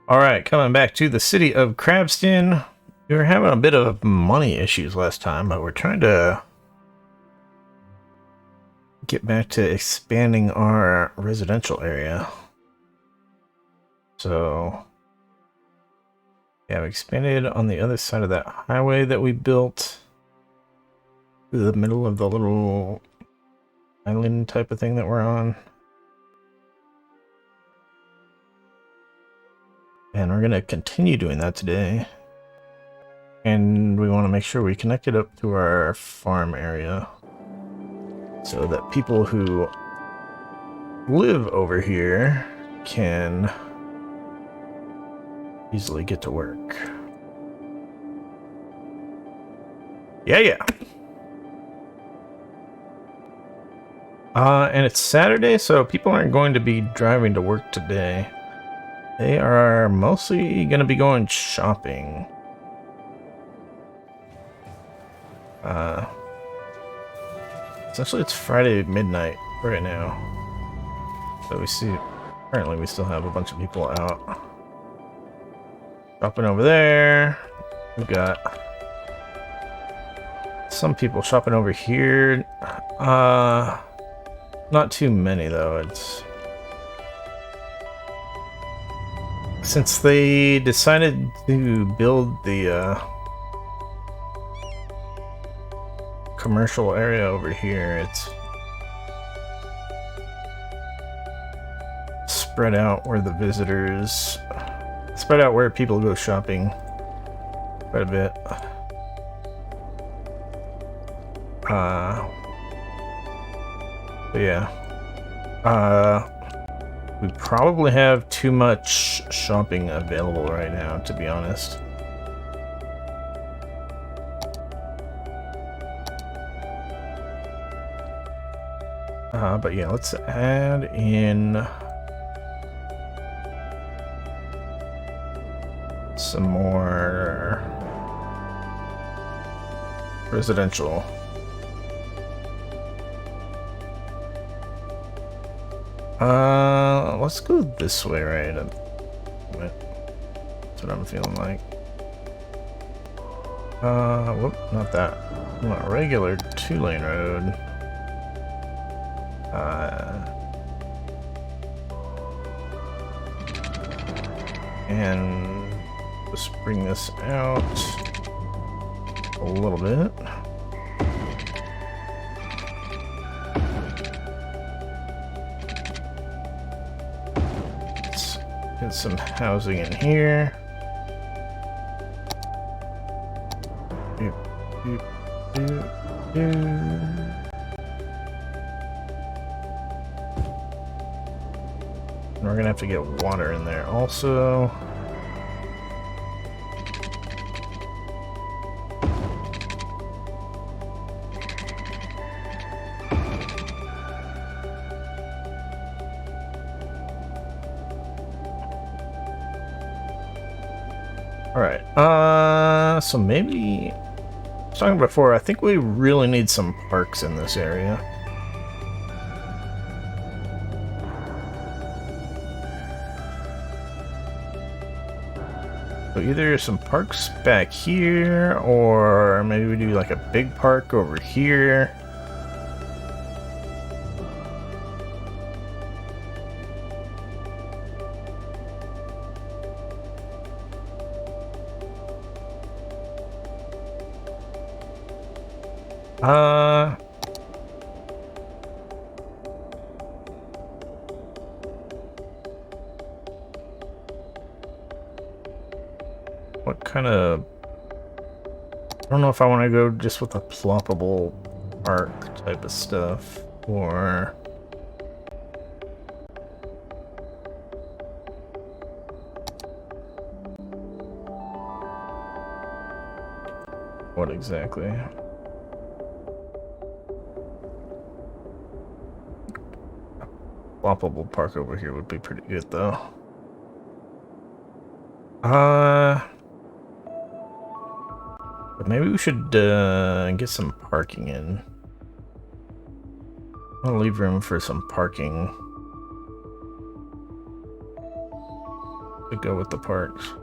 Alright, coming back to the city of Crabston. We were having a bit of money issues last time, but we're trying to get back to expanding our residential area. So, yeah, we expanded on the other side of that highway that we built through the middle of the little island type of thing that we're on. And we're going to continue doing that today. And we want to make sure we connect it up to our farm area so that people who live over here can easily get to work. Yeah. And it's Saturday, so people aren't going to be driving to work today. They are mostly going to be going shopping. Essentially it's Friday midnight right now. So we see, apparently we still have a bunch of people out. Shopping over there. We've got some people shopping over here. Not too many though. It's since they decided to build the commercial area over here, it's spread out where the visitors, spread out where people go shopping quite a bit. But yeah, we probably have too much shopping available right now, to be honest. But yeah, let's add in some more residential. Let's go this way, right? That's what I'm feeling like. Whoop, not that. Not a regular 2-lane road. And just bring this out a little bit. Let's get some housing in here. And we're gonna have to get water in there also. Alright, so maybe, I was talking before, I think we really need some parks in this area. So either some parks back here, or maybe we do like a big park over here. What kind of... I don't know if I want to go just with a ploppable park type of stuff, or... what exactly? Ploppable park over here would be pretty good, though. But maybe we should get some parking in. I'll leave room for some parking. to go with the parks.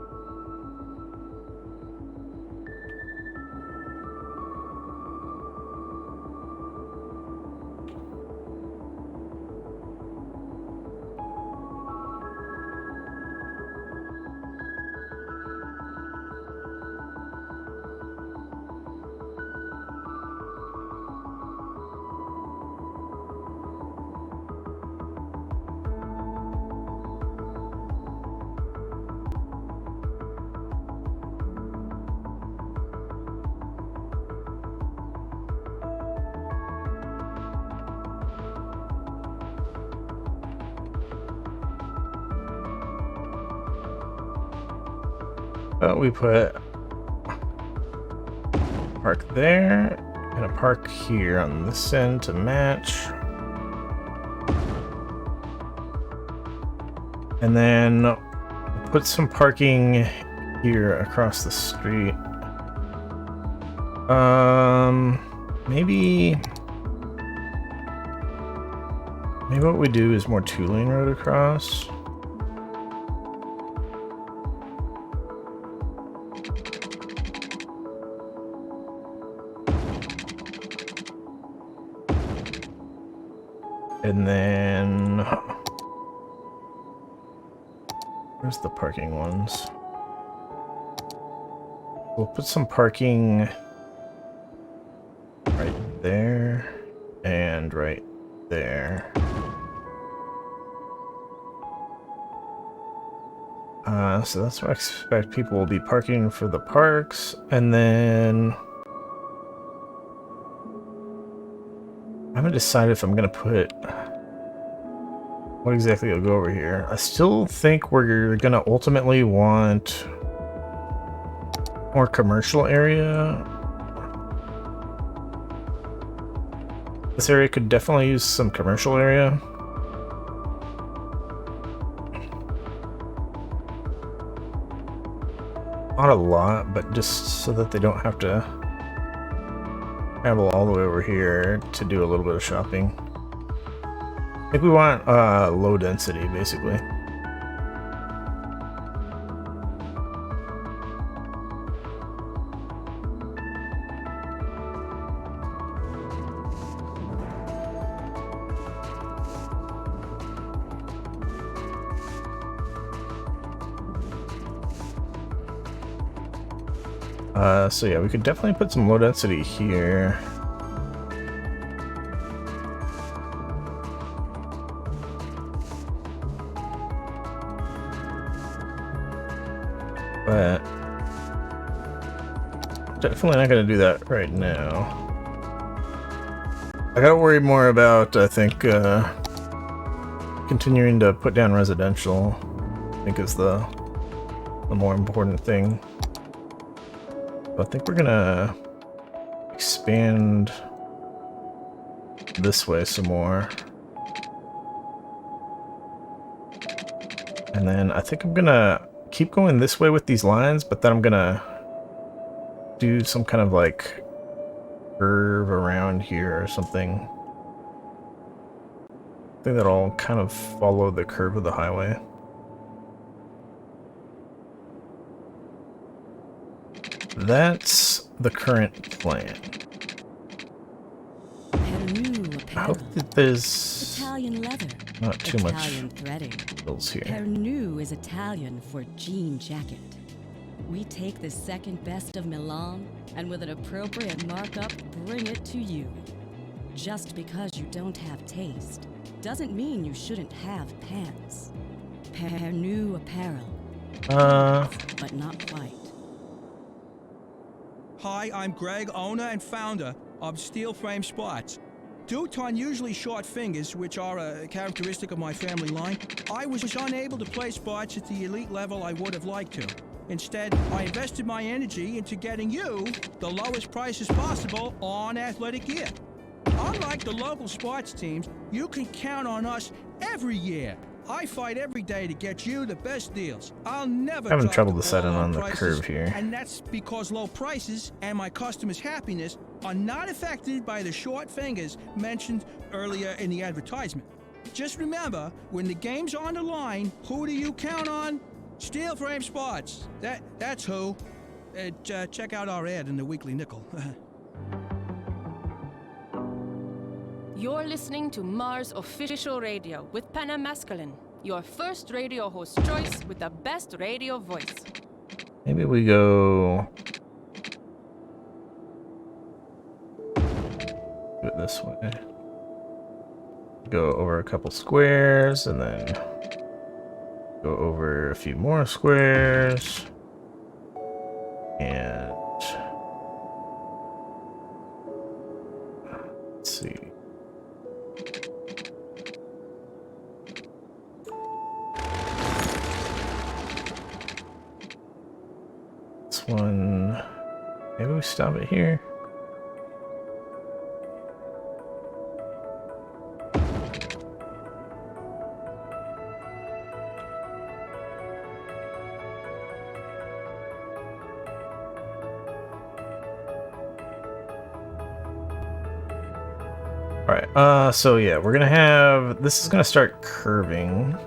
We put park there and a park here on this end to match. And then put some parking here across the street. Maybe what we do is more two-lane road across. And then, where's the parking ones? We'll put some parking right there and right there. So that's what I expect people will be parking for the parks, and then I haven't decided if I'm gonna put what exactly will go over here. I still think we're gonna ultimately want more commercial area. This area could definitely use some commercial area. Not a lot, but just so that they don't have to travel all the way over here to do a little bit of shopping. I think we want low density, basically. So yeah, we could definitely put some low density here. But definitely not going to do that right now. I gotta worry more about, I think, continuing to put down residential, I think is the more important thing. I think we're gonna expand this way some more. And then I think I'm gonna keep going this way with these lines, but then I'm gonna do some kind of like curve around here or something. I think that'll kind of follow the curve of the highway. That's the current plan. I hope that there's not too much bills here. Pernu is Italian for jean jacket. We take the second best of Milan and with an appropriate markup bring it to you. Just because you don't have taste doesn't mean you shouldn't have pants. Pernu apparel. But not quite. Hi, I'm Greg, owner and founder of Steel Frame Spots. Due to unusually short fingers, which are a characteristic of my family line, I was unable to play spots at the elite level I would have liked to. Instead, I invested my energy into getting you the lowest prices possible on athletic gear. Unlike the local sports teams, you can count on us every year. I fight every day to get you the best deals. I'll never having trouble drop the deciding ball on the prices, curve here. And that's because low prices and my customers' happiness are not affected by the short fingers mentioned earlier in the advertisement. Just remember, when the game's on the line, who do you count on? Steel frame spots. That's who. Check out our ad in the Weekly Nickel. You're listening to Mars Official Radio with Panna Masculine, your first radio host choice with the best radio voice. Maybe we go do it this way. Go over a couple squares and then go over a few more squares. And let's see. This one, maybe we stop it here. Alright, so yeah, we're gonna have, this is gonna start curving.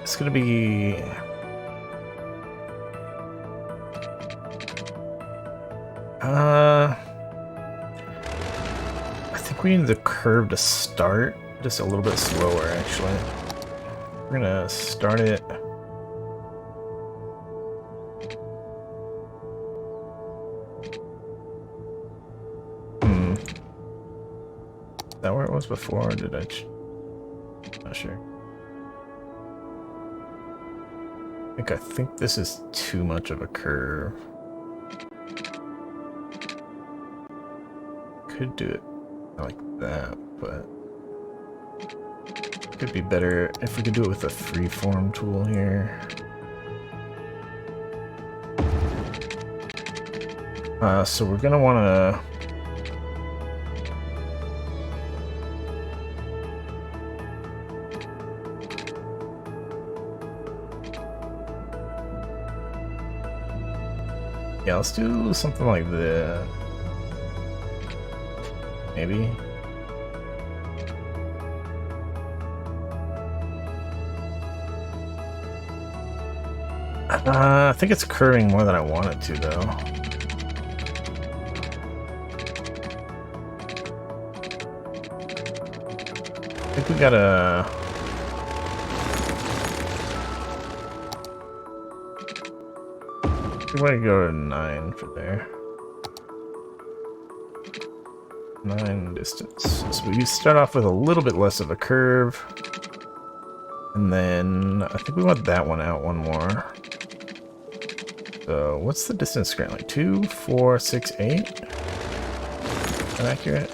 It's gonna be I think we need the curve to start just a little bit slower actually. We're gonna start it Is that where it was before, or did I not sure. I think this is too much of a curve. Could do it like that, but it could be better if we could do it with a freeform tool here. So we're gonna wanna yeah, let's do something like that. Maybe. I think it's curving more than I want it to, though. I think we gotta... We want to go to 9 for there. 9 distance. So we start off with a little bit less of a curve. And then I think we want that one out one more. So what's the distance currently? 2, 4, 6, 8? Is that accurate?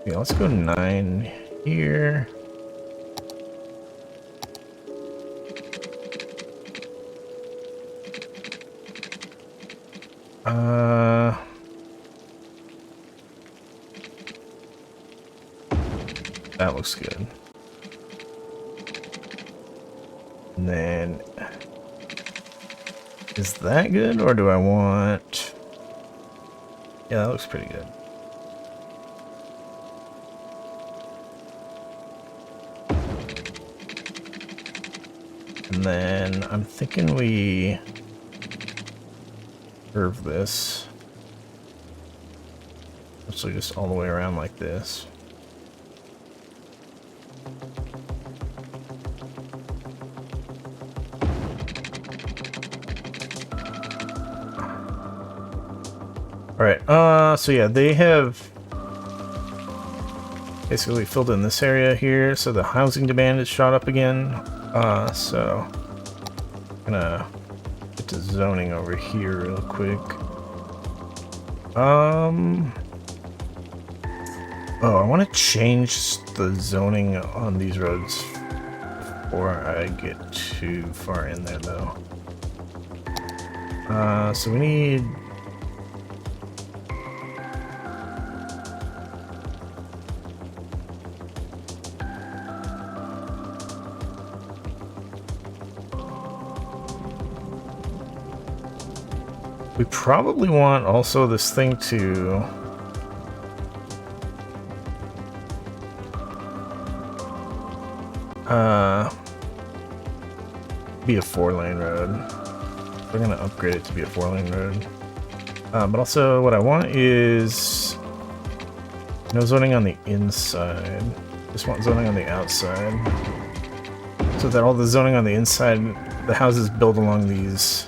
Yeah, let's go 9 here. That looks good. And then, is that good, or do I want... Yeah, that looks pretty good. And then I'm thinking we curve this. So just all the way around like this. Alright, so yeah, they have basically filled in this area here, so the housing demand is shot up again. So I'm gonna get to zoning over here real quick. Oh, I want to change the zoning on these roads before I get too far in there, though. So we need We probably want also this thing to be a 4-lane road. We're gonna upgrade it to be a 4-lane road. But also what I want is no zoning on the inside. Just want zoning on the outside. So that all the zoning on the inside, the houses built along these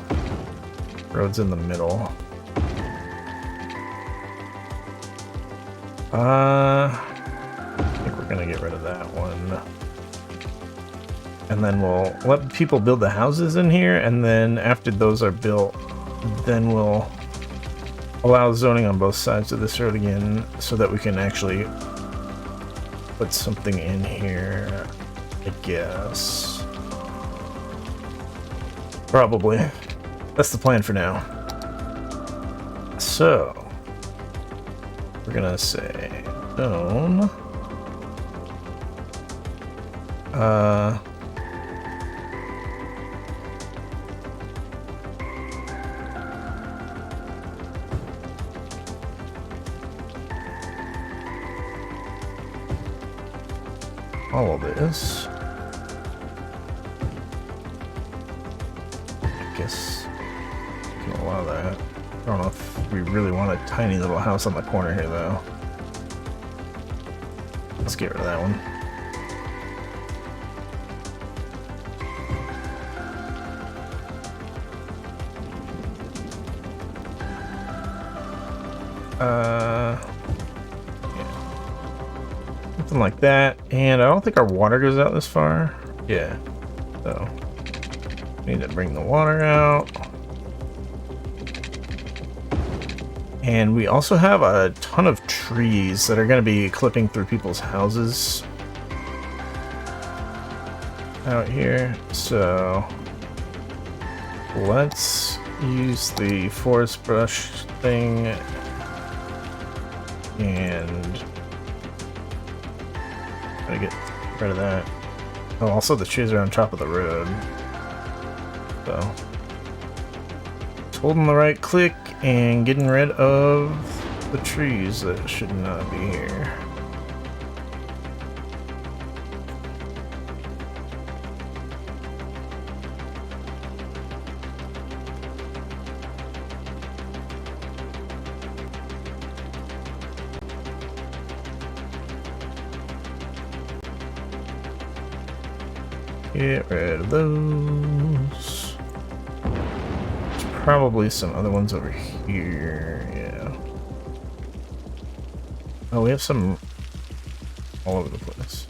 roads in the middle. I think we're gonna get rid of that one. And then we'll let people build the houses in here, and then after those are built, then we'll allow zoning on both sides of this road again, so that we can actually put something in here, I guess. Probably. That's the plan for now. So, we're gonna say zone. All of this. I guess we can allow that. I don't know if we really want a tiny little house on the corner here, though. Let's get rid of that one. Something like that, and I don't think our water goes out this far. Yeah, so we need to bring the water out. And we also have a ton of trees that are going to be clipping through people's houses out here, so let's use the forest brush thing and try to get rid of that. Oh, also the trees are on top of the road, so just holding the right click and getting rid of the trees that should not be here. Get rid of those. There's probably some other ones over here, yeah. Oh, we have some all over the place.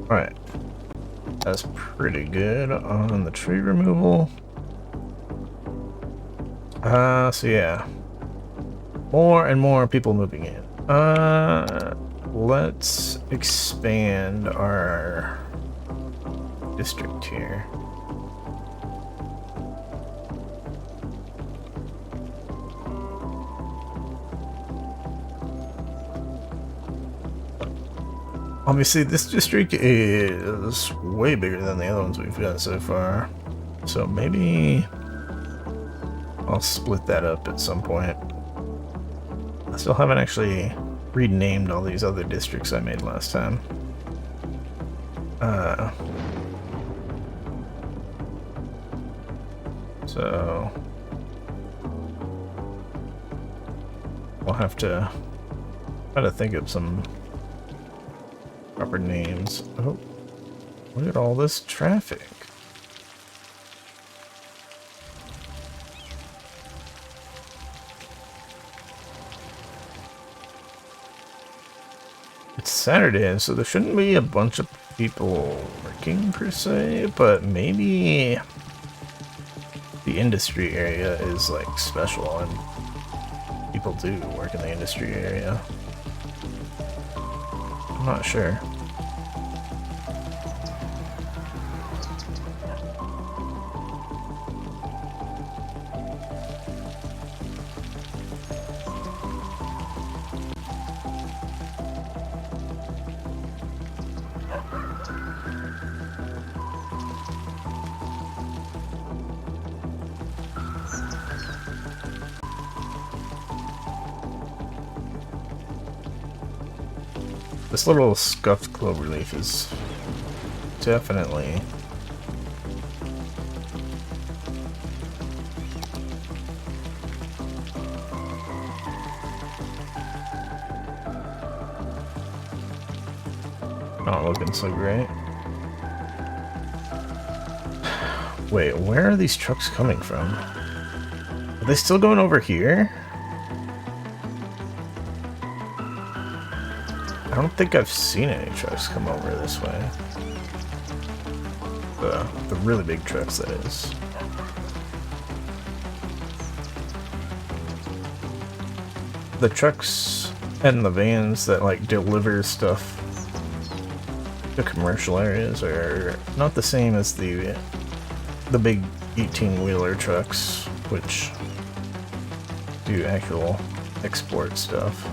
Alright, that's pretty good on the tree removal. So yeah, more and more people moving in. Let's expand our district here. Obviously, this district is way bigger than the other ones we've got so far. So maybe I'll split that up at some point. I still haven't actually renamed all these other districts I made last time. So we'll have to try to think of some Proper names. Oh, look at all this traffic. It's Saturday, so there shouldn't be a bunch of people working per se, but maybe the industry area is like special and people do work in the industry area. I'm not sure. This little scuffed clover leaf is definitely not looking so great. Wait, where are these trucks coming from? Are they still going over here? I don't think I've seen any trucks come over this way. The really big trucks, that is. The trucks and the vans that like deliver stuff to commercial areas are not the same as the big 18-wheeler trucks, which do actual export stuff.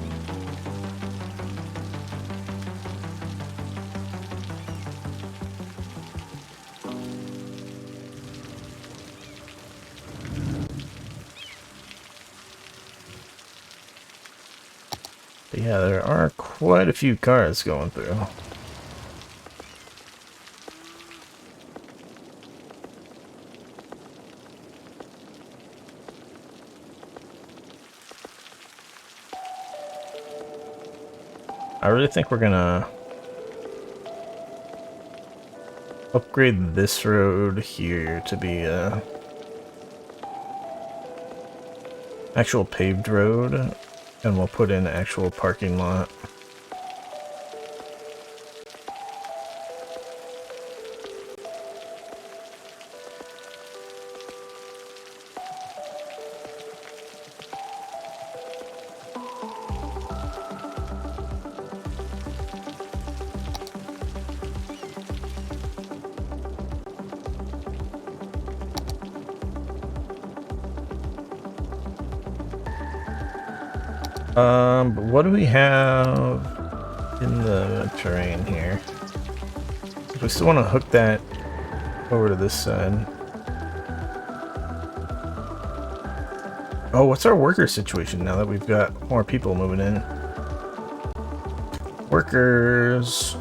But yeah, there are quite a few cars going through. I really think we're gonna upgrade this road here to be a actual paved road, and we'll put in an actual parking lot. But what do we have in the terrain here? We still want to hook that over to this side. Oh, what's our worker situation now that we've got more people moving in? Workers.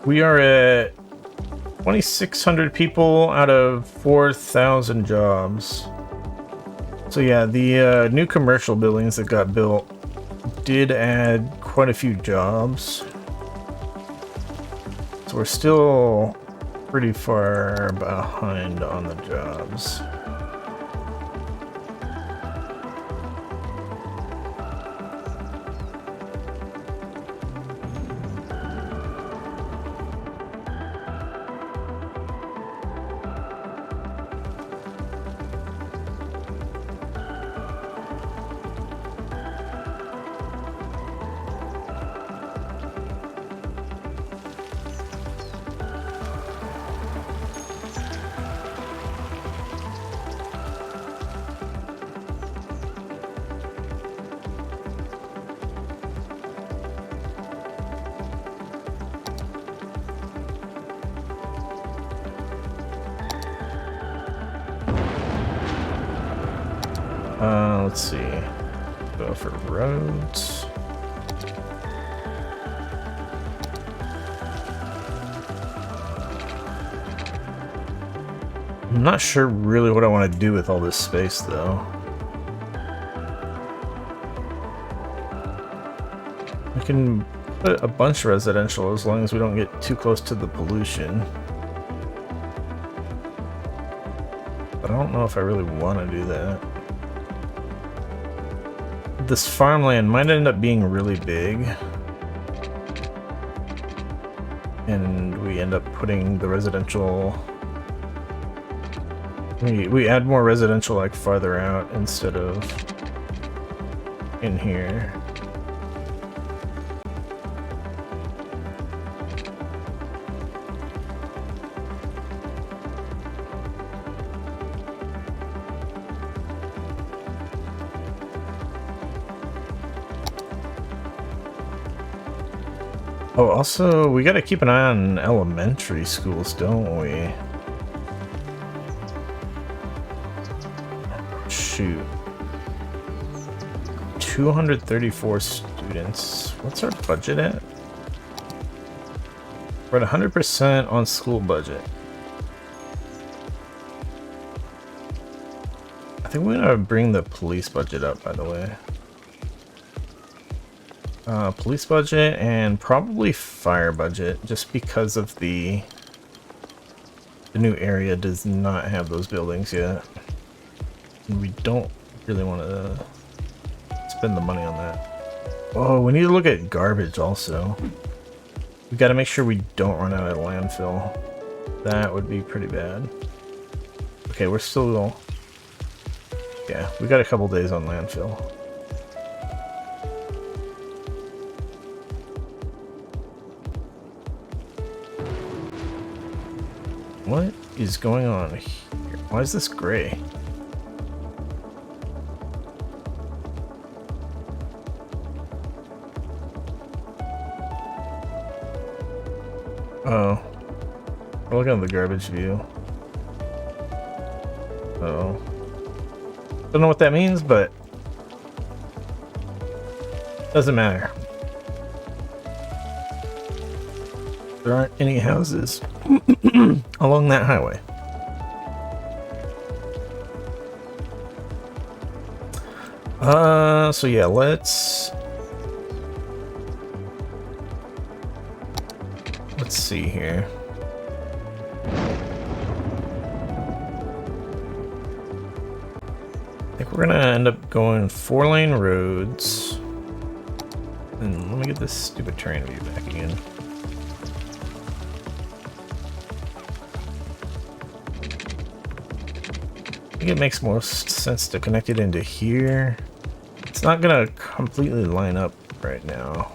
We are at 2,600 people out of 4,000 jobs. So yeah, the new commercial buildings that got built did add quite a few jobs. So we're still pretty far behind on the jobs. Let's see. Go for roads. I'm not sure really what I want to do with all this space, though. We can put a bunch of residential as long as we don't get too close to the pollution. But I don't know if I really want to do that. This farmland might end up being really big. And we end up putting the residential... We add more residential like farther out instead of in here. Oh, also, we gotta keep an eye on elementary schools, don't we? Shoot. 234 students. What's our budget at? We're at 100% on school budget. I think we're gonna bring the police budget up, by the way. Police budget and probably fire budget, just because of the new area does not have those buildings yet. And we don't really want to spend the money on that. Oh, we need to look at garbage also. We got to make sure we don't run out of landfill. That would be pretty bad. Okay, we're still... Yeah, we got a couple days on landfill. What is going on here? Why is this gray? Oh. We're looking at the garbage view. Uh-oh. Don't know what that means, but doesn't matter. There aren't any houses along that highway. So yeah, let's see here. I think we're gonna end up going 4-lane roads. And let me get this stupid terrain view back again. I think it makes most sense to connect it into here. It's not gonna completely line up right now.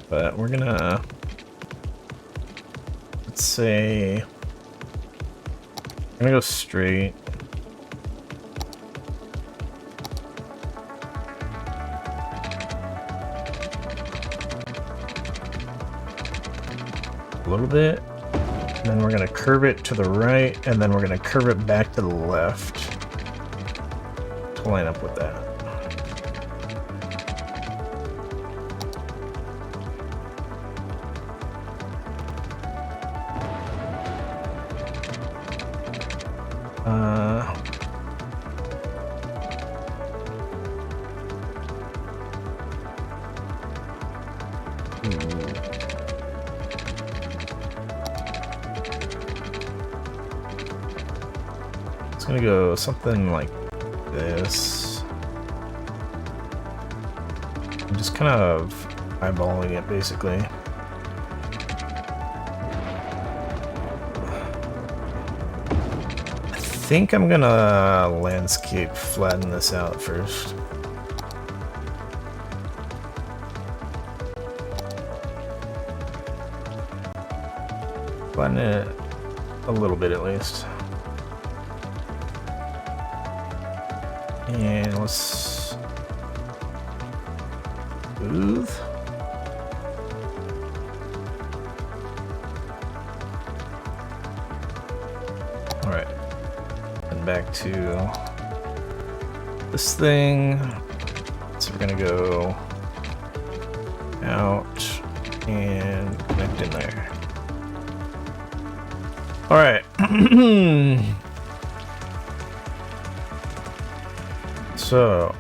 But we're gonna, let's say, I'm gonna go straight. A little bit. And then we're gonna curve it to the right, and then we're gonna curve it back to the left to line up with that. It's gonna go something like this. I'm just kind of eyeballing it basically. I think I'm gonna landscape flatten this out first. Flatten it a little bit at least. And let's smooth. All right, and back to this thing. So we're gonna go out and connect in there. All right. So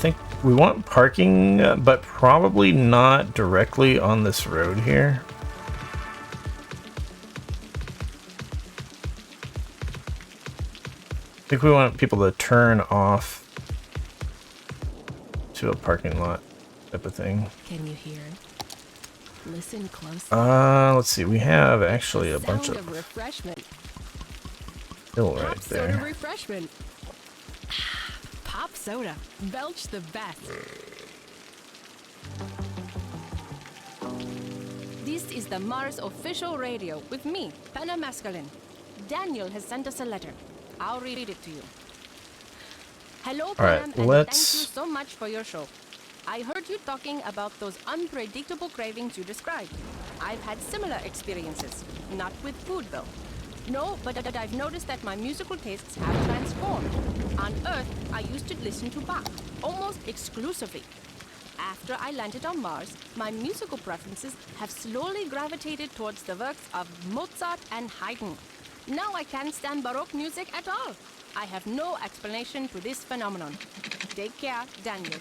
think we want parking, but probably not directly on this road here. I think we want people to turn off to a parking lot type of thing. Can you hear it? Listen closely. Let's see. We have actually a bunch Sound of refreshment. hill right Pop soda there. refreshment. Pop soda. Belch the best. This is the Mars official radio with me, Penna Masculine. Daniel has sent us a letter. I'll read it to you. Hello, right, Pam, and let's- thank you so much for your show. I heard you talking about those unpredictable cravings you described. I've had similar experiences. Not with food, though. No, but I've noticed that my musical tastes have transformed. On Earth, I used to listen to Bach, almost exclusively. After I landed on Mars, my musical preferences have slowly gravitated towards the works of Mozart and Haydn. Now I can't stand Baroque music at all. I have no explanation to this phenomenon. Take care, Daniel.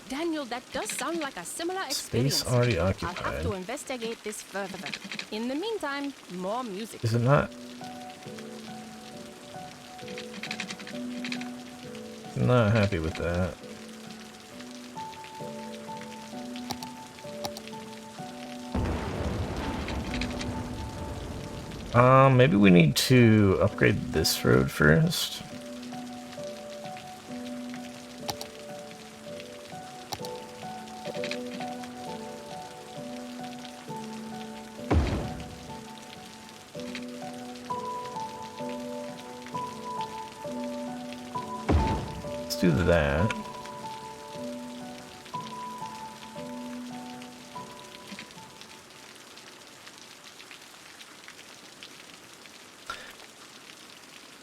Daniel, that does sound like a similar experience. Space already I'll have occupied. to investigate this further. In the meantime, more music. Is it not? Not happy with that. Maybe we need to upgrade this road first. Let's do that.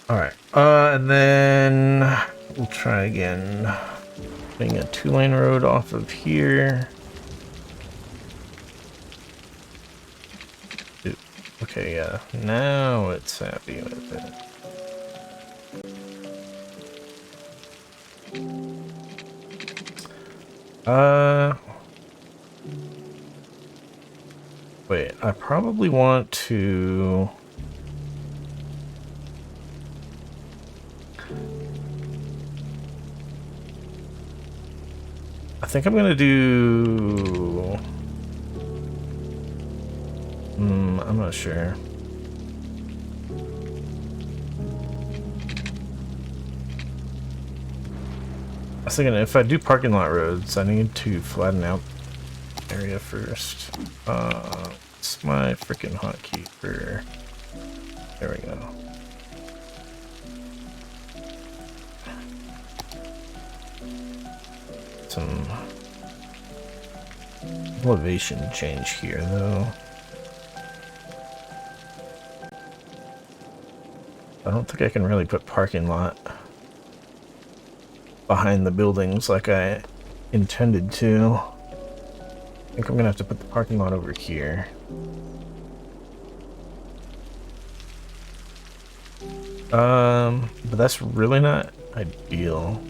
Alright, and then we'll try again. Putting a 2-lane road off of here. Ooh, okay, yeah, now it's happy with it. Wait, I probably want to... I think I'm gonna do... I'm not sure. I was thinking if I do parking lot roads, I need to flatten out area first. What's my freaking hotkey for... There we go. Some elevation change here, though. I don't think I can really put parking lot behind the buildings like I intended to. I think I'm gonna have to put the parking lot over here. But that's really not ideal.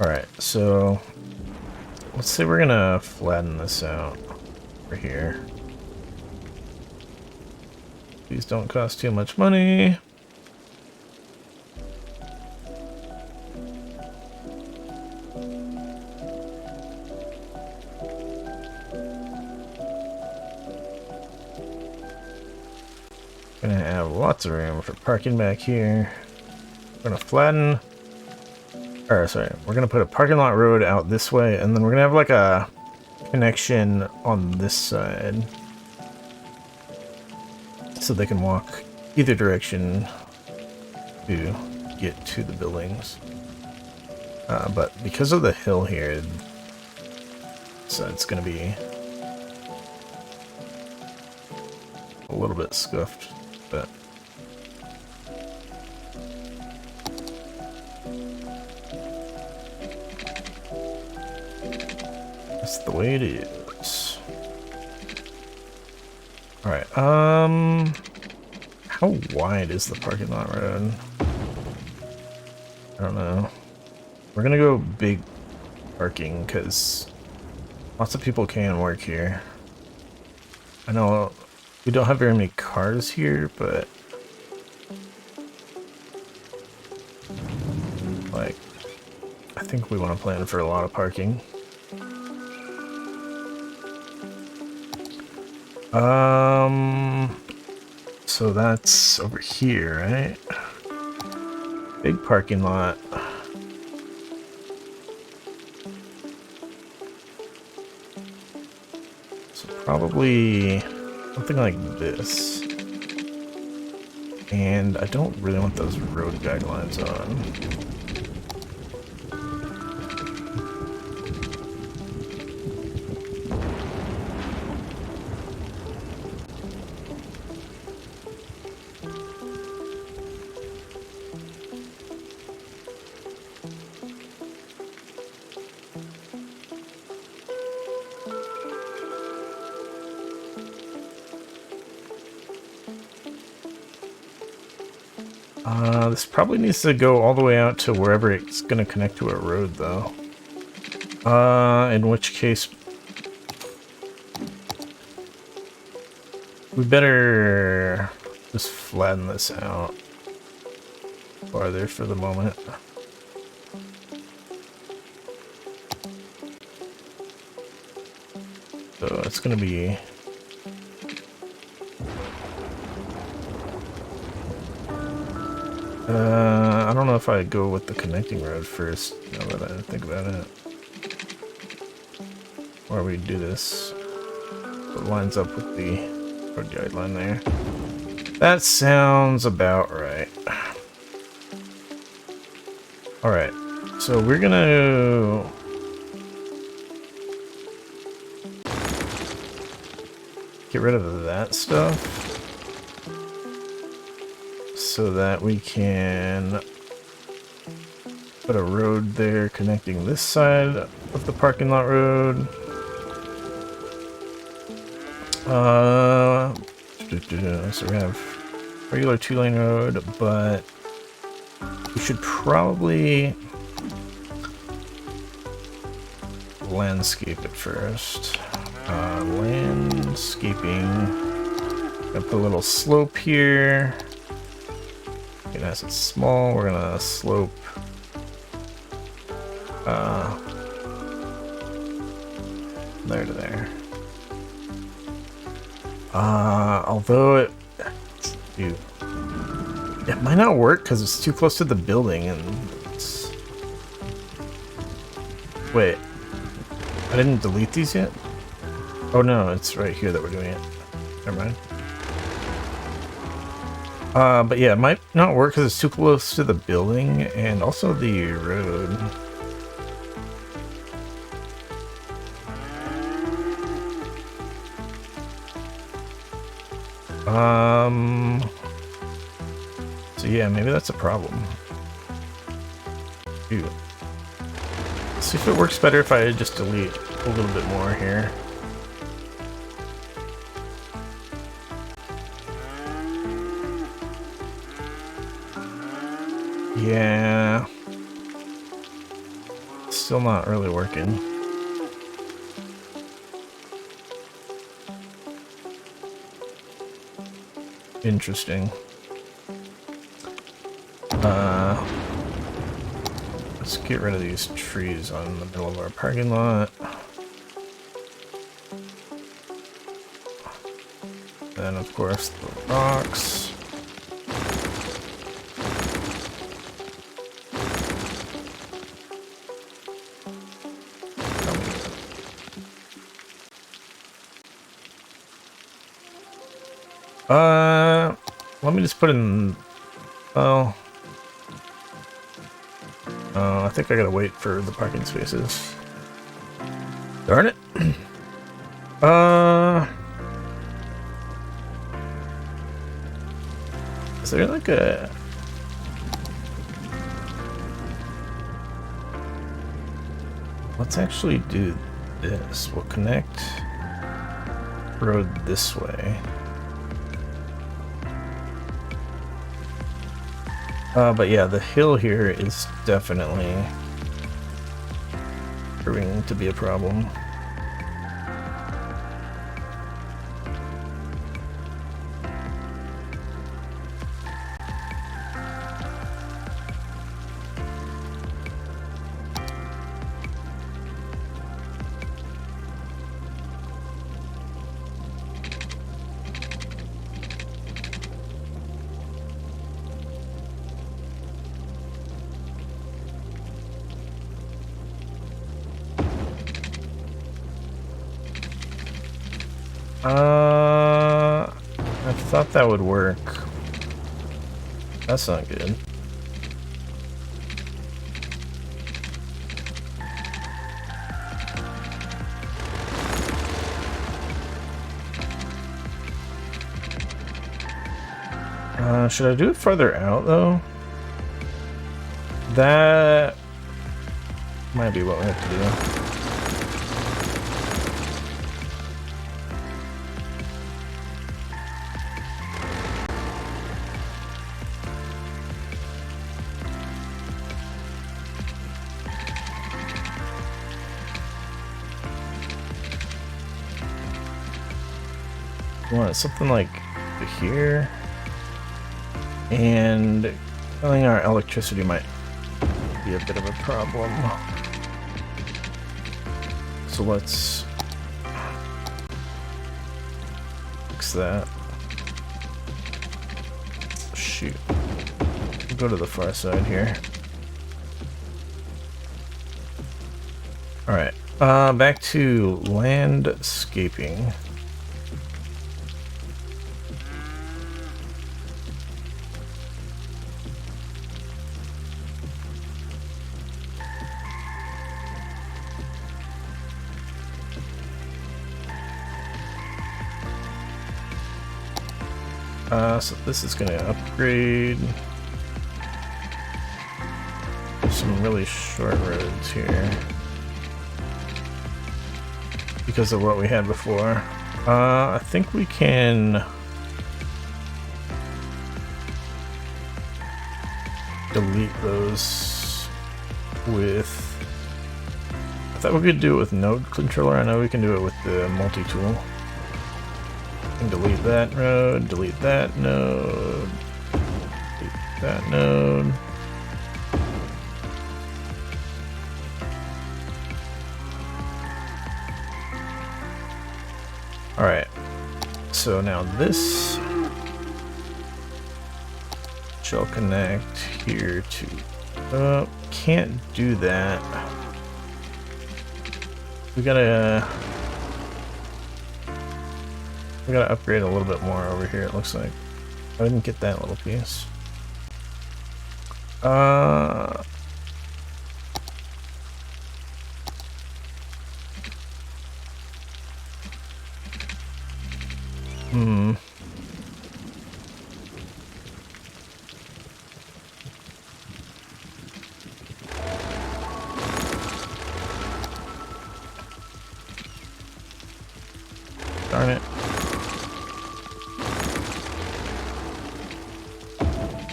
Alright, so let's say we're gonna flatten this out over here. These don't cost too much money. Gonna have lots of room for parking back here. We're gonna flatten. Or sorry, we're gonna put a parking lot road out this way, and then we're gonna have like a connection on this side, so they can walk either direction to get to the buildings. But because of the hill here, so it's gonna be a little bit scuffed, but that's the way it is. Alright, how wide is the parking lot road? I don't know. We're gonna go big parking because lots of people can work here. I know we don't have very many cars here, but like I think we want to plan for a lot of parking. So that's over here, right? Big parking lot. So probably something like this. And I don't really want those road guidelines on. This probably needs to go all the way out to wherever it's going to connect to a road, though. In which case, we better just flatten this out farther for the moment. So it's going to be... I don't know if I go with the connecting road first, now that I think about it. Or we do this. It lines up with the road guideline there. That sounds about right. Alright, so we're gonna... get rid of that stuff. So that we can put a road there connecting this side of the parking lot road. So we have regular 2-lane road, but we should probably landscape it first. Landscaping. Gonna put a little slope here. And as it's small, we're gonna slope there to there. Although it might not work because it's too close to the building and it's... Wait, I didn't delete these yet? Oh no, it's right here that we're doing it. Never mind. But yeah, it might not work because it's too close to the building and also the road. So yeah, maybe that's a problem. Dude. Let's see if it works better if I just delete a little bit more here. Yeah. Still not really working. Interesting. Let's get rid of these trees on the middle of our parking lot. Then of course the rocks. Let me just put in... Oh. I think I gotta wait for the parking spaces. Darn it. Is there like a... Let's actually do this. We'll connect road this way. But yeah, the hill here is definitely proving to be a problem. I thought that would work. That's not good. Should I do it further out though? That might be what we have to do. Want something like here, and filling our electricity might be a bit of a problem. So let's fix that. Shoot, go to the far side here. All right, back to landscaping. So this is going to upgrade. There's some really short roads here because of what we had before. I think we can delete those with... I thought we could do it with node controller. I know we can do it with the multi-tool. Delete that node, delete that node, delete that node. Alright, so now this shall connect here to... can't do that. We gotta upgrade a little bit more over here, it looks like. I didn't get that little piece. Darn it.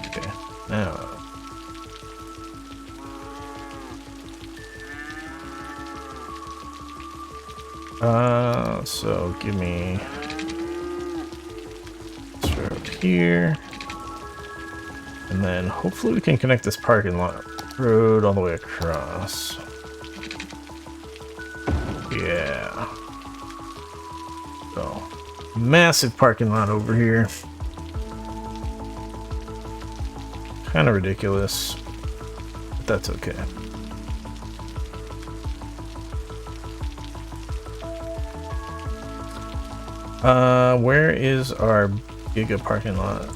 Okay, now. So give me this road here. And then hopefully we can connect this parking lot road all the way across. Yeah. So, massive parking lot over here. Kind of ridiculous, but that's okay. Where is our giga parking lot?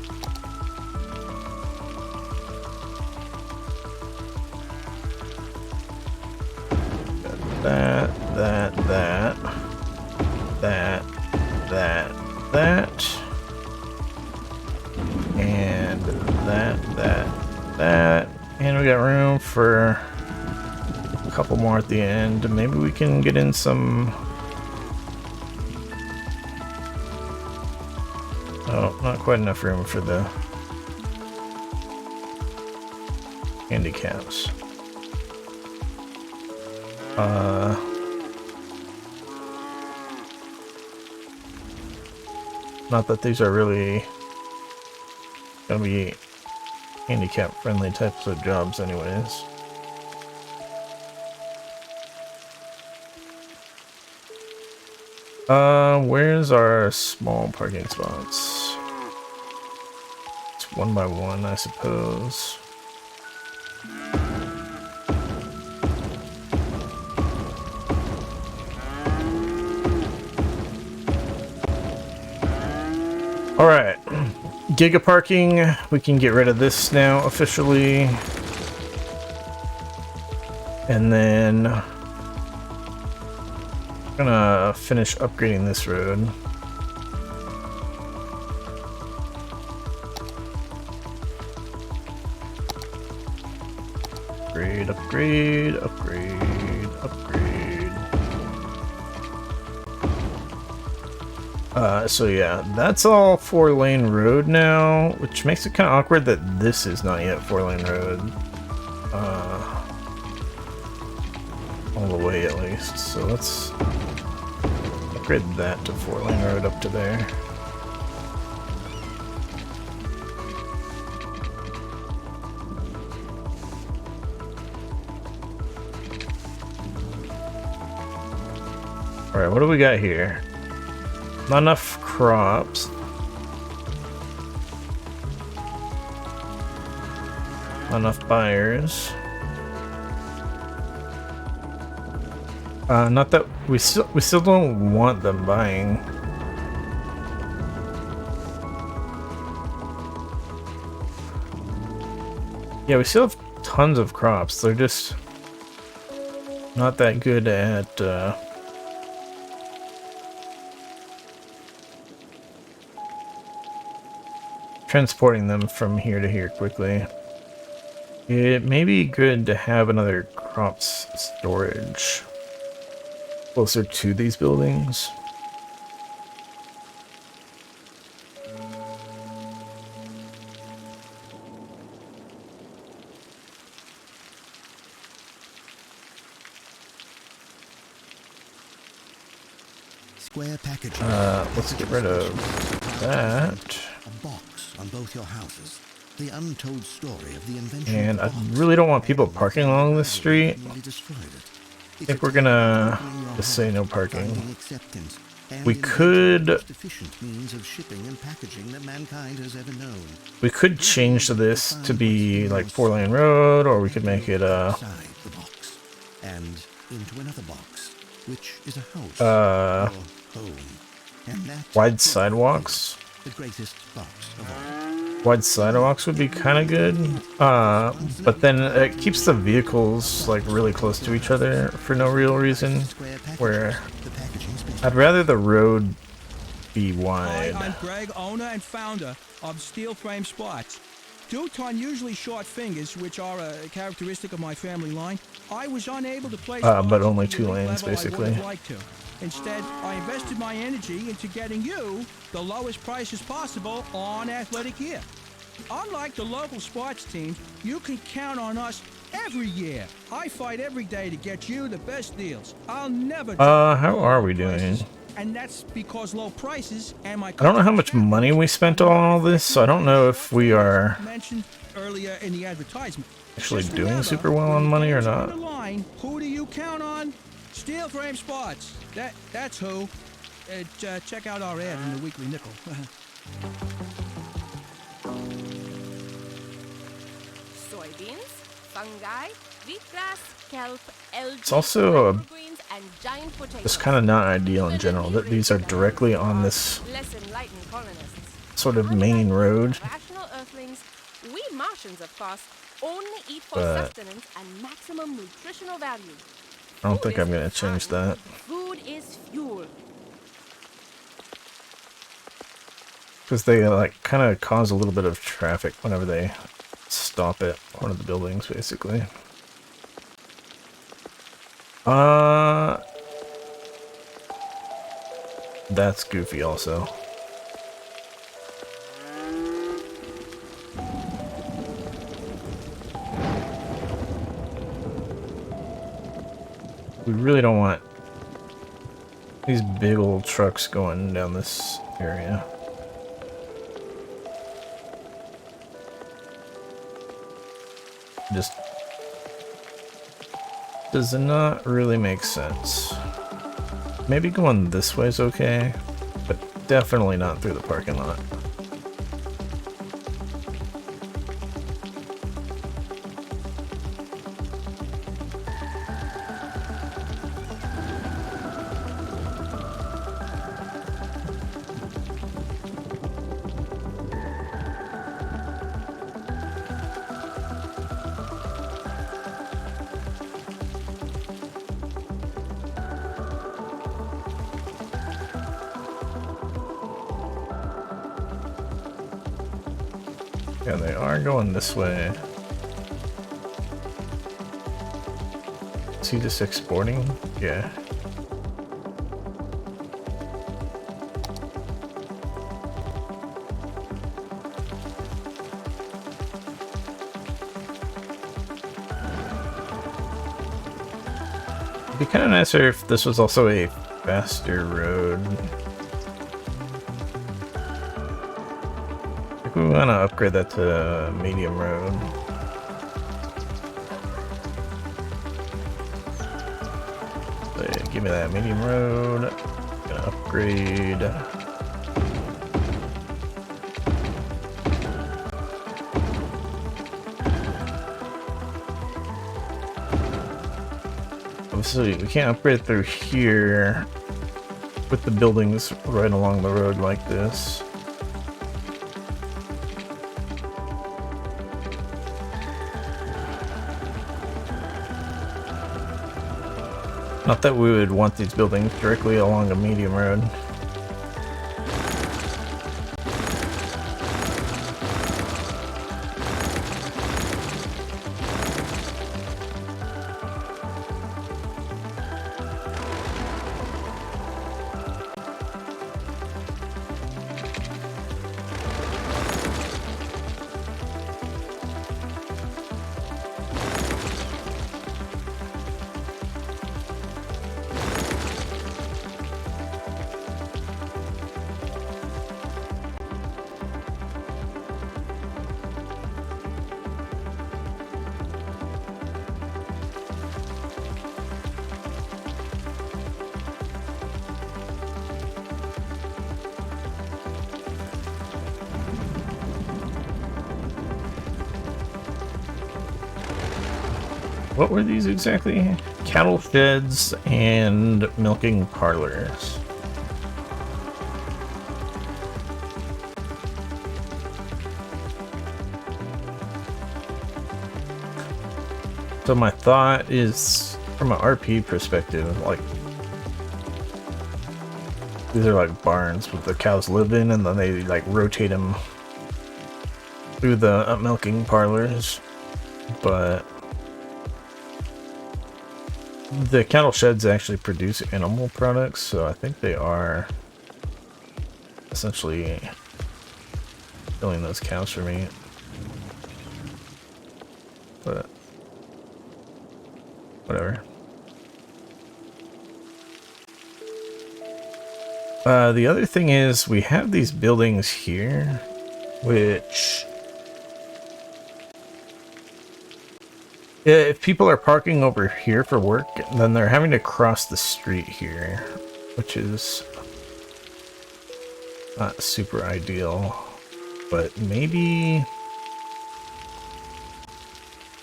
That, and couple more at the end. Maybe we can get in some... Oh, not quite enough room for the handicaps. Not that these are really gonna be handicap friendly types of jobs anyways. Where's our small parking spots? It's one by one, I suppose. Alright, Giga parking, we can get rid of this now officially. And then I'm gonna finish upgrading this road. Upgrade, upgrade, upgrade, upgrade. So yeah, that's all 4-lane road now, which makes it kind of awkward that this is not yet 4-lane road. All the way at least. So let's upgrade that to 4-lane road up to there. Alright, what do we got here? Not enough crops. Not enough buyers. Not that we still don't want them buying. Yeah, we still have tons of crops. They're just not that good at transporting them from here to here quickly. It may be good to have another crops storage closer to these buildings. Square packaging. Let's get rid of that. A box on both your houses. The untold story of the invention. And I really don't want people parking along this street. I think we're gonna just say no parking. We could change this to be like 4-lane road, or we could make it and into another box, which is a house or home. And that wide sidewalks. the greatest box of all. Wide sidewalks would be kind of good, but then it keeps the vehicles like really close to each other for no real reason, where I'd rather the road be wide. Hi, I'm Greg, owner and founder of Steel Frame Spots. Due to unusually short fingers, which are a characteristic of my family line, I was unable to place but only 2 lanes, basically. Instead, I invested my energy into getting you the lowest prices possible on athletic gear. Unlike the local sports teams, you can count on us every year. I fight every day to get you the best deals. I'll never... how are we doing? And that's because low prices and my... I don't know how much money we spent on all this, so I don't know if we are mentioned earlier in the advertisement. actually doing super well on money or not. Who do you count on? Steel Frame Spots. That's who. Check out our ad in the Weekly Nickel. Soybeans, fungi, wheatgrass, kelp, algae, It's also microgreens, and giant potatoes. just kind of not ideal in general that these are directly on this Less enlightened colonists. sort of main road. Rational earthlings, we Martians, of course, only eat for But- sustenance and maximum nutritional value. I don't think I'm gonna change that. Food is fuel. Because they like kind of cause a little bit of traffic whenever they stop at one of the buildings, basically. That's goofy also. We really don't want these big old trucks going down this area. Just does not really make sense. Maybe going this way is okay, but definitely not through the parking lot. Yeah, they are going this way. Is he just exporting? Yeah. It'd be kind of nicer if this was also a faster road. We want to upgrade that to medium road. So yeah, give me that medium road. Gonna upgrade. Obviously, we can't upgrade through here with the buildings right along the road like this. Not that we would want these buildings directly along a medium road. What were these exactly? Cattle sheds and milking parlors. So my thought is, from an RP perspective, like, these are like barns with the cows live in, and then they like rotate them through the milking parlors. But the cattle sheds actually produce animal products, so I think they are essentially killing those cows for meat. But whatever. The other thing is, we have these buildings here, which, if people are parking over here for work, then they're having to cross the street here, which is not super ideal. But maybe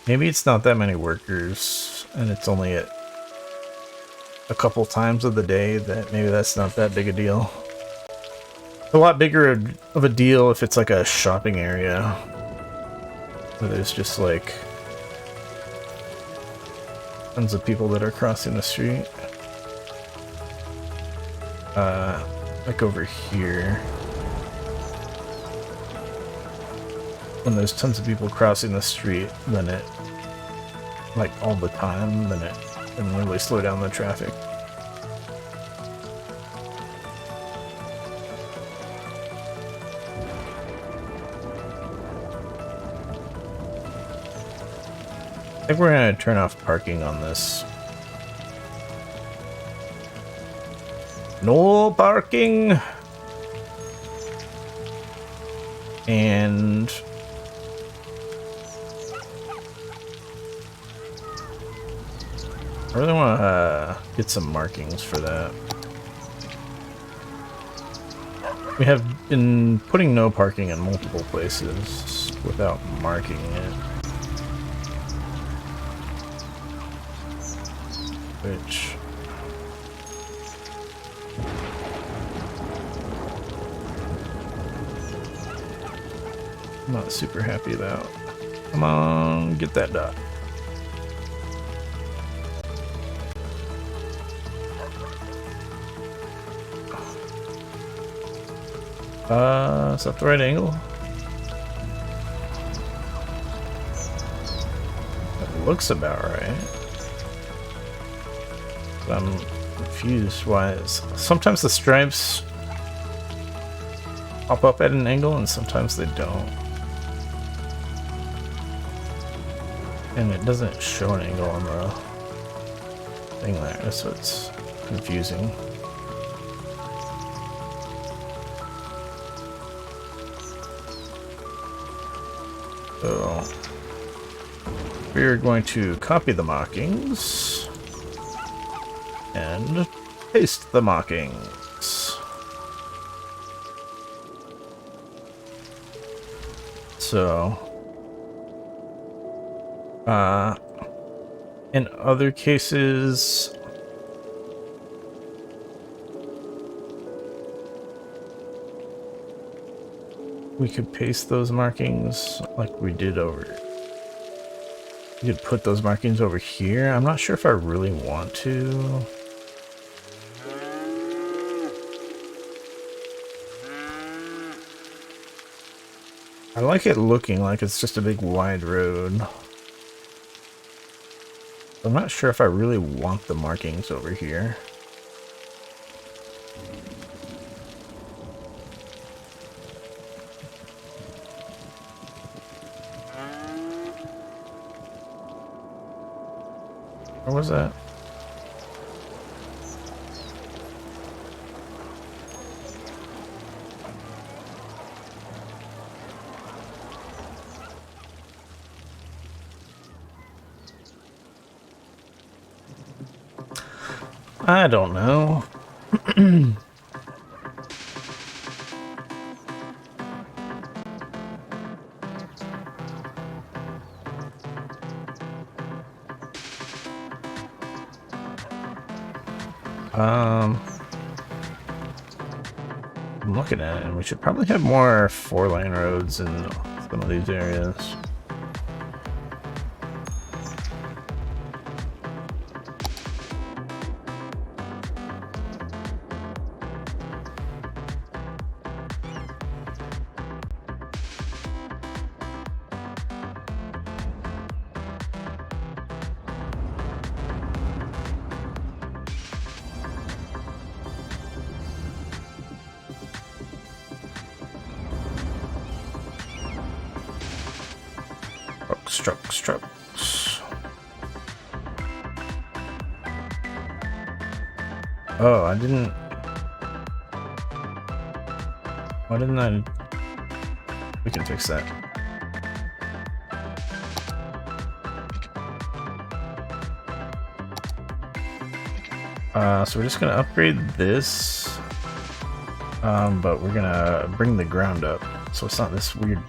it's not that many workers, and it's only at a couple times of the day that maybe that's not that big a deal. It's a lot bigger of a deal if it's like a shopping area where there's just like tons of people that are crossing the street. Like over here, when there's tons of people crossing the street, then it, like all the time, then it and really slow down the traffic. I think we're gonna turn off parking on this. No parking! And I really want to get some markings for that. We have been putting no parking in multiple places without marking it. Which I'm not super happy about. Come on, get that dot. Is that the right angle? That looks about right. But I'm confused why sometimes the stripes pop up at an angle and sometimes they don't. And it doesn't show an angle on the thing there, so it's confusing. So we're going to copy the markings and paste the markings. So in other cases, we could paste those markings like we did over. You could put those markings over here. I'm not sure if I really want to. I like it looking like it's just a big wide road. I'm not sure if I really want the markings over here. What was that? I don't know. I'm looking at it, and we should probably have more 4-lane roads in some of these areas. Trucks. Oh, I didn't. Why didn't I? We can fix that. So we're just gonna upgrade this, but we're gonna bring the ground up, so it's not this weird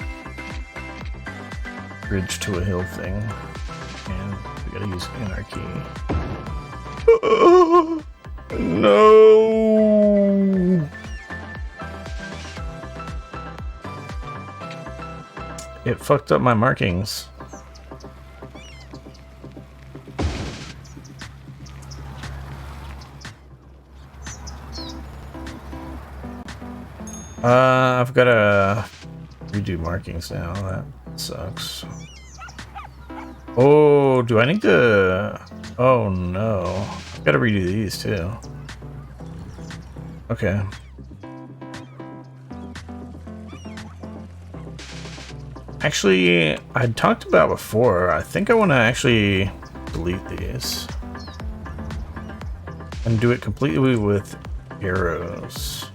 bridge to a hill thing, and we gotta use anarchy. No! It fucked up my markings. I've gotta redo markings now. That sucks. Oh, do I need to... Oh no. I've got to redo these too. Okay. Actually, I talked about before, I think I want to actually delete these. And do it completely with arrows.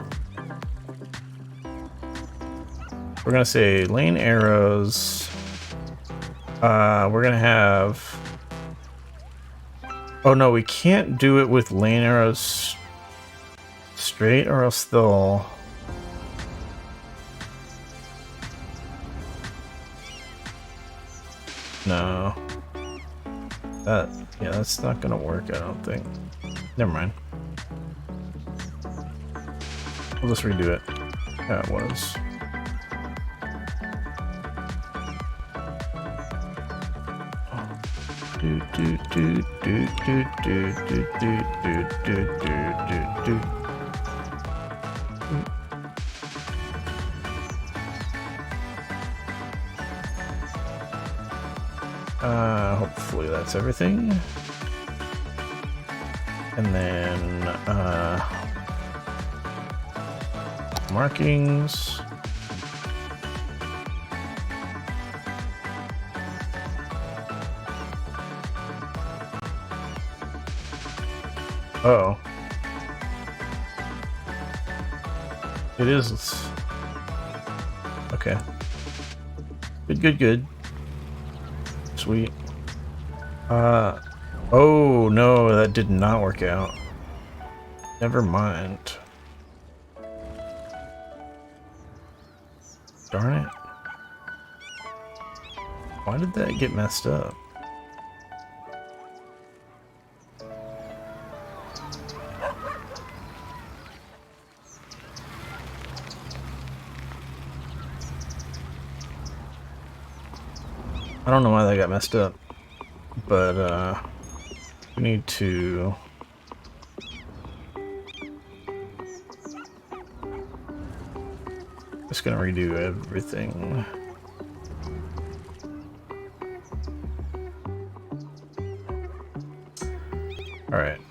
We're going to say lane arrows. We're going to have... Oh no, we can't do it with lane arrows straight or else they'll... No. Yeah, that's not gonna work, I don't think. Never mind. We'll just redo it. Yeah, it was. Hopefully that's everything. And then, markings. Oh. It is. Okay. Good. Sweet. Oh no, that did not work out. Never mind. Darn it. Why did that get messed up? I don't know why that got messed up, but we need to just gonna redo everything. All right.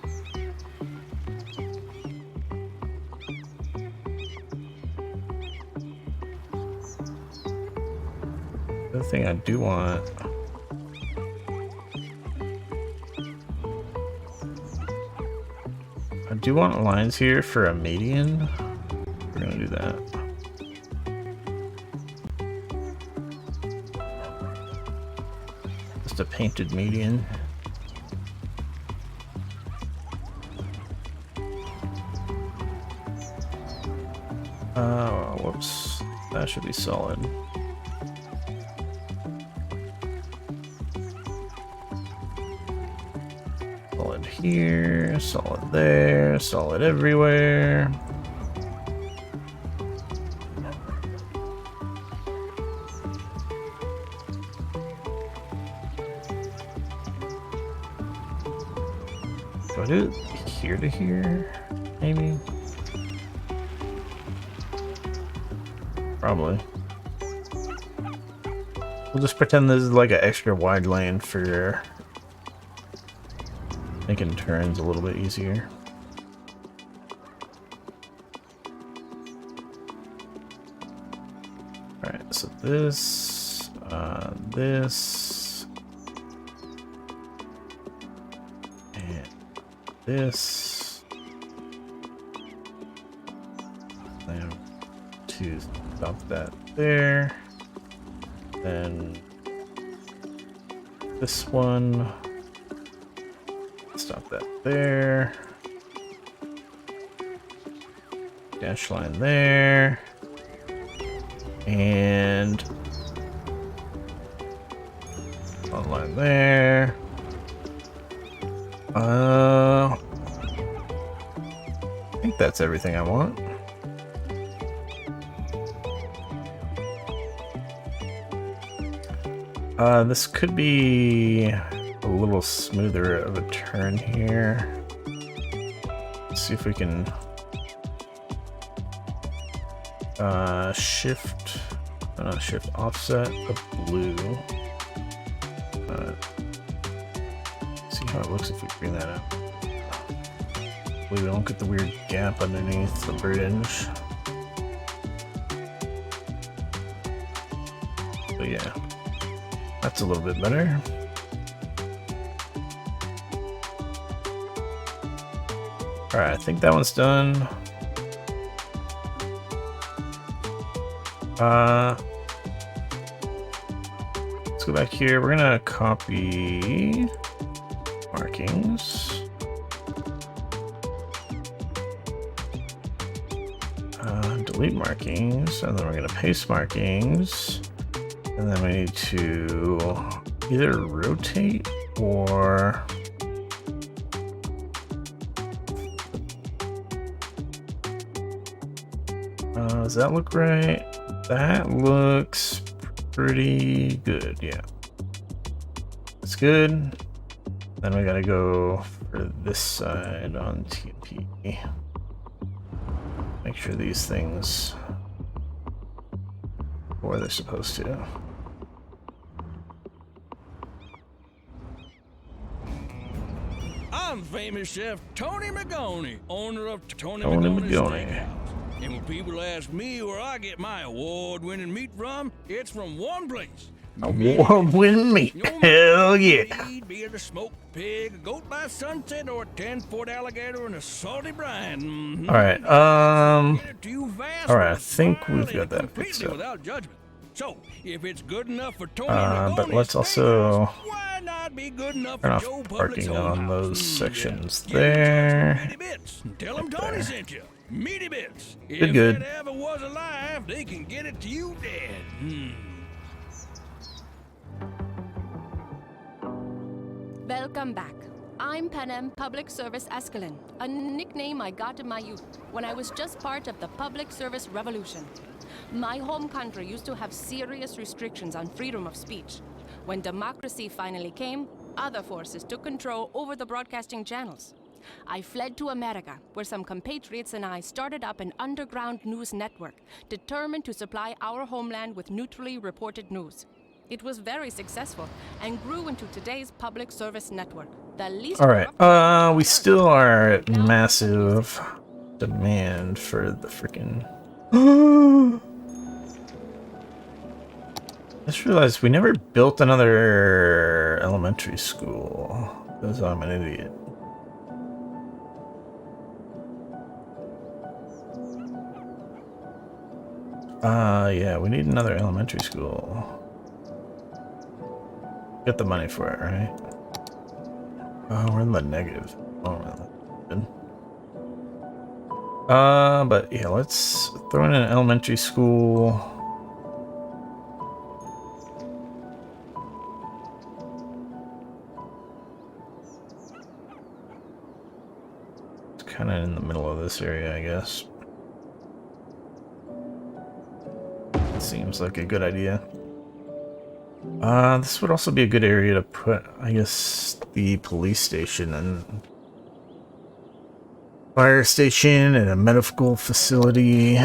The other thing I do want, lines here for a median. We're gonna do that. Just a painted median. Whoops. That should be solid. Solid here, solid there, solid everywhere. Do I do it here to here? Maybe? Probably. We'll just pretend this is like an extra wide lane for making turns a little bit easier. Alright, so this, this, and this, and to stop that there, then this one. Stop that there. Dash line there. And one line there. I think that's everything I want. This could be a little smoother of a turn here. Let's see if we can shift offset of blue. See how it looks if we bring that up. We don't get the weird gap underneath the bridge. But yeah, that's a little bit better. Alright, I think that one's done. Let's go back here. We're gonna copy markings. Delete markings, and then we're gonna paste markings. And then we need to either rotate or does that look right? That looks pretty good, yeah. That's good. Then we gotta go for this side on TNT. Make sure these things are where they're supposed to. I'm famous chef Tony McGoney, owner of Tony Tony McGoney's McGoney. Steakhouse. And when people ask me where I get my award-winning meat from, it's from one place. Award-winning meat. No Hell yeah. meat, be it a smoked pig, a goat by sunset, or a 10-foot alligator in a salty brine. Mm-hmm. Alright, Get it to you fast alright, I with a think we've smile got that and fixed completely up. without judgment. So, if it's good enough for Tony But McGoney's let's also Steakhouse, why not be good enough turn for off Joe Public's parking own on house? those sections Get in touch with there. Meaty Bits and tell them Tony sent you. Meaty Bits. Good, If good. it ever was alive, they can get it to you dead. Welcome back. I'm Panem Public Service Escalin, a nickname I got in my youth when I was just part of the public service revolution. My home country used to have serious restrictions on freedom of speech. When democracy finally came, other forces took control over the broadcasting channels. I fled to America, where some compatriots and I started up an underground news network, determined to supply our homeland with neutrally reported news. It was very successful and grew into today's public service network. The least Alright, we still are at massive demand for the freaking. I just realized we never built another elementary school because I'm an idiot. Yeah, we need another elementary school. Get the money for it, right? Oh, we're in the negative. Oh, good. But yeah, let's throw in an elementary school. It's kind of in the middle of this area, I guess. Seems like a good idea. This would also be a good area to put, I guess, the police station and fire station and a medical facility.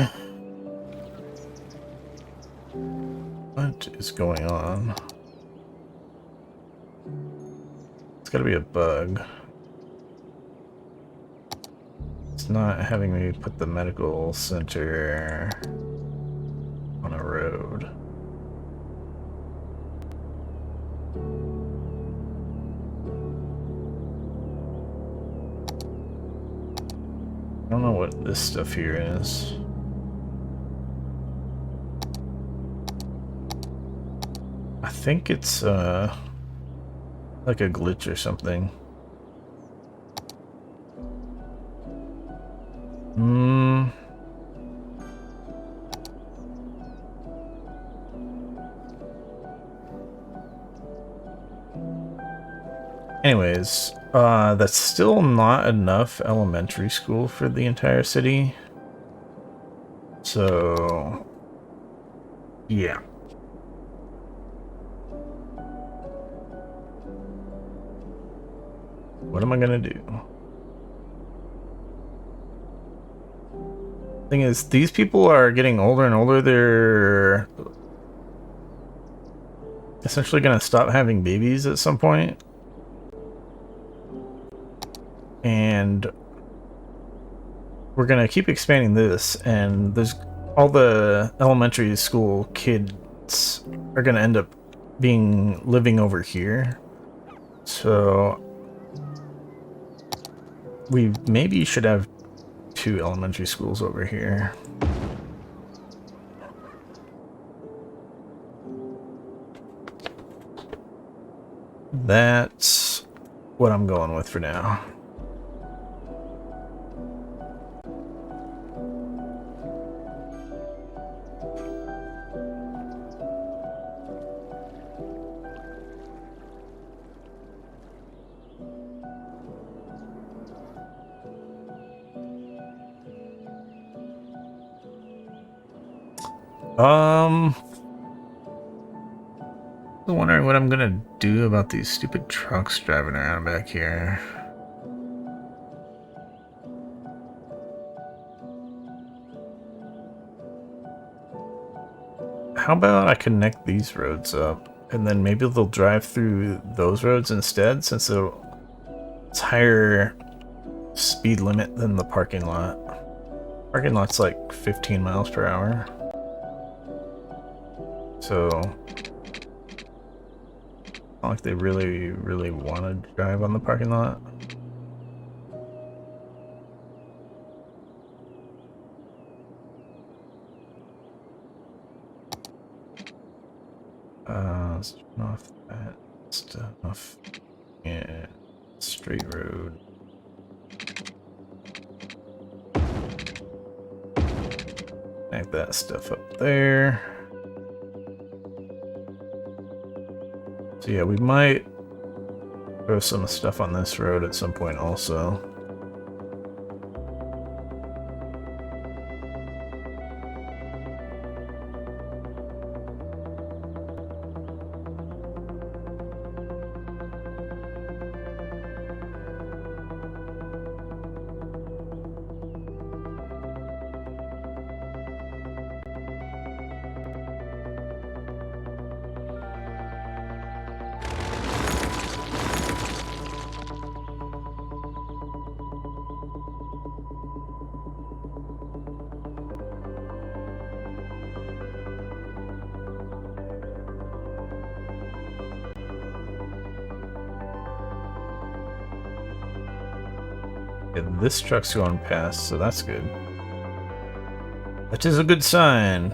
What is going on? It's gotta be a bug. It's not having me put the medical center on a road. I don't know what this stuff here is. I think it's like a glitch or something. Anyways, that's still not enough elementary school for the entire city. So, yeah. What am I gonna do? Thing is, these people are getting older and older. They're essentially gonna stop having babies at some point. And we're gonna keep expanding this, and there's all the elementary school kids are gonna end up living over here. So we maybe should have 2 elementary schools over here. That's what I'm going with for now. I'm wondering what I'm gonna do about these stupid trucks driving around back here. How about I connect these roads up, and then maybe they'll drive through those roads instead, since it's higher speed limit than the parking lot. Parking lot's like 15 miles per hour. So, not like they really want to drive on the parking lot. Let's turn off that stuff. Yeah, straight road. Connect that stuff up there. So yeah, we might throw some stuff on this road at some point also. And this truck's going past, so that's good. That is a good sign.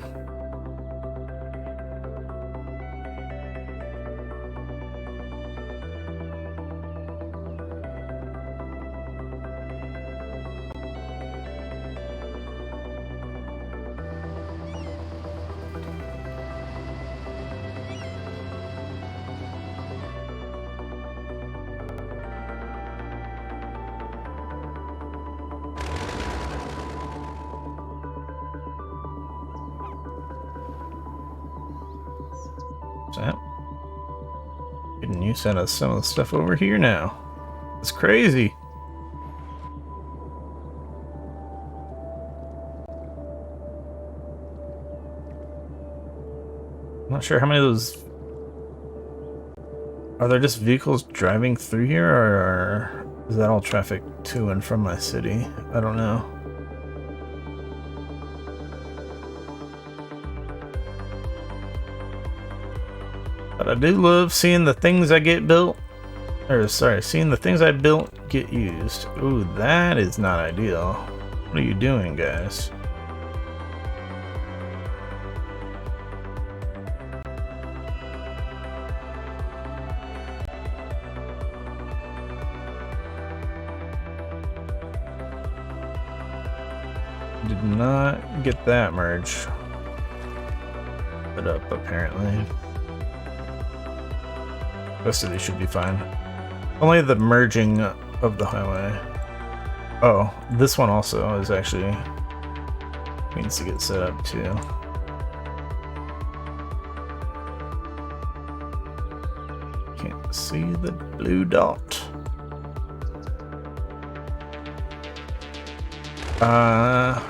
Getting use out of some of the stuff over here now. It's crazy. I'm not sure how many of those... Are there just vehicles driving through here, or is that all traffic to and from my city? I don't know. But I do love seeing the things I get built, or sorry, seeing the things I built get used. Ooh, that is not ideal. What are you doing, guys? Did not get that merge put up, apparently. The rest of these should be fine. Only the merging of the highway. Oh, this one also is actually needs to get set up too. Can't see the blue dot. I'm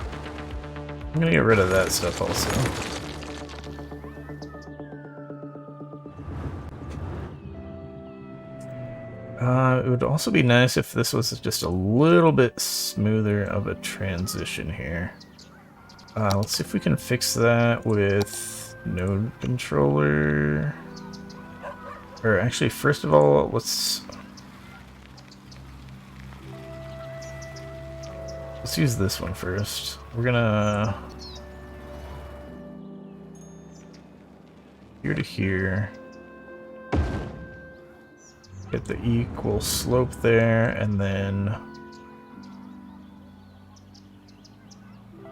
gonna get rid of that stuff also. It would also be nice if this was just a little bit smoother of a transition here. Let's see if we can fix that with node controller. Or actually, first of all, let's use this one first. We're gonna here to here. Get the equal slope there, and then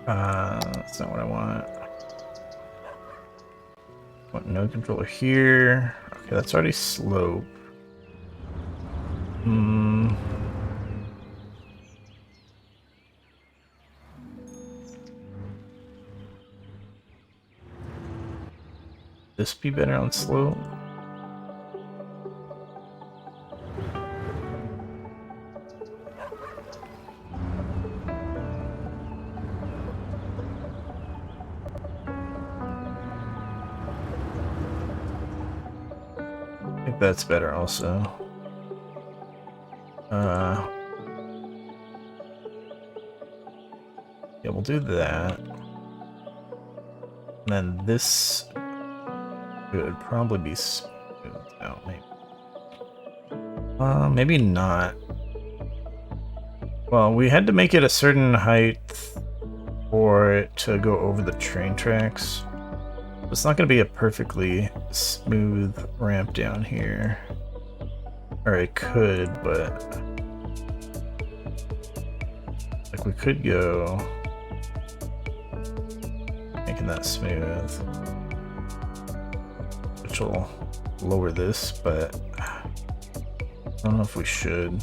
that's not what I want. I want node controller here. Okay, that's already slope. This be better on slope? I think that's better also. Yeah, we'll do that. And then this would probably be smoothed out, maybe. Maybe not. Well, we had to make it a certain height for it to go over the train tracks. It's not going to be a perfectly smooth ramp down here. Or it could, but like we could go making that smooth, which will lower this, but I don't know if we should.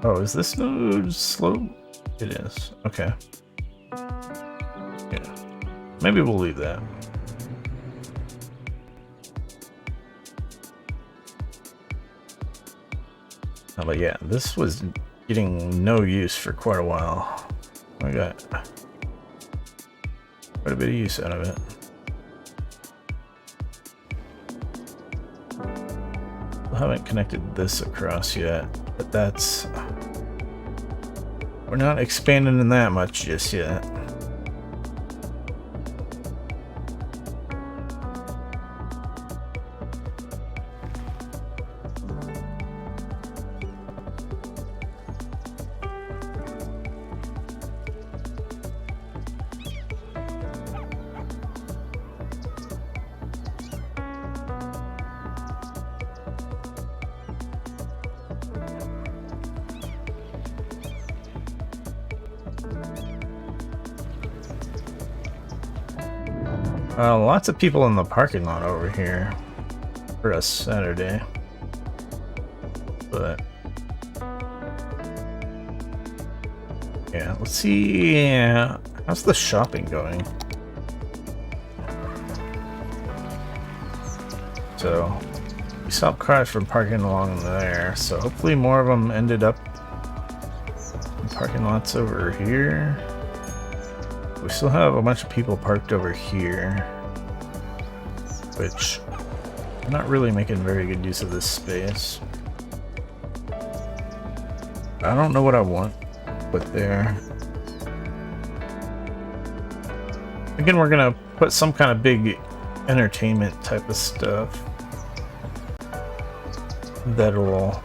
Oh, is this node slope? It is. Okay. Yeah. Maybe we'll leave that. Oh, but yeah, this was getting no use for quite a while. I got quite a bit of use out of it. I haven't connected this across yet, but that's... We're not expanding in that much just yet. Lots of people in the parking lot over here for a Saturday, but yeah, let's see. How's the shopping going? So we stopped cars from parking along there, so hopefully more of them ended up in parking lots over here. We still have a bunch of people parked over here, which I'm not really making very good use of this space. I don't know what I want put there. Again, we're gonna put some kind of big entertainment type of stuff that'll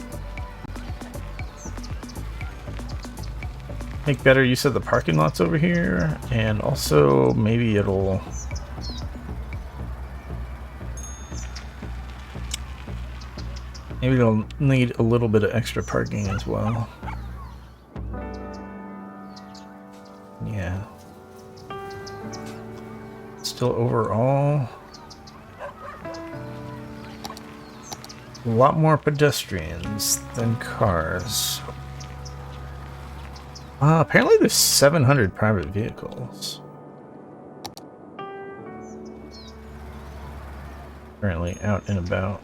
make better use of the parking lots over here, and also maybe it'll need a little bit of extra parking as well. Yeah. Still overall a lot more pedestrians than cars. Apparently there's 700 private vehicles currently out and about.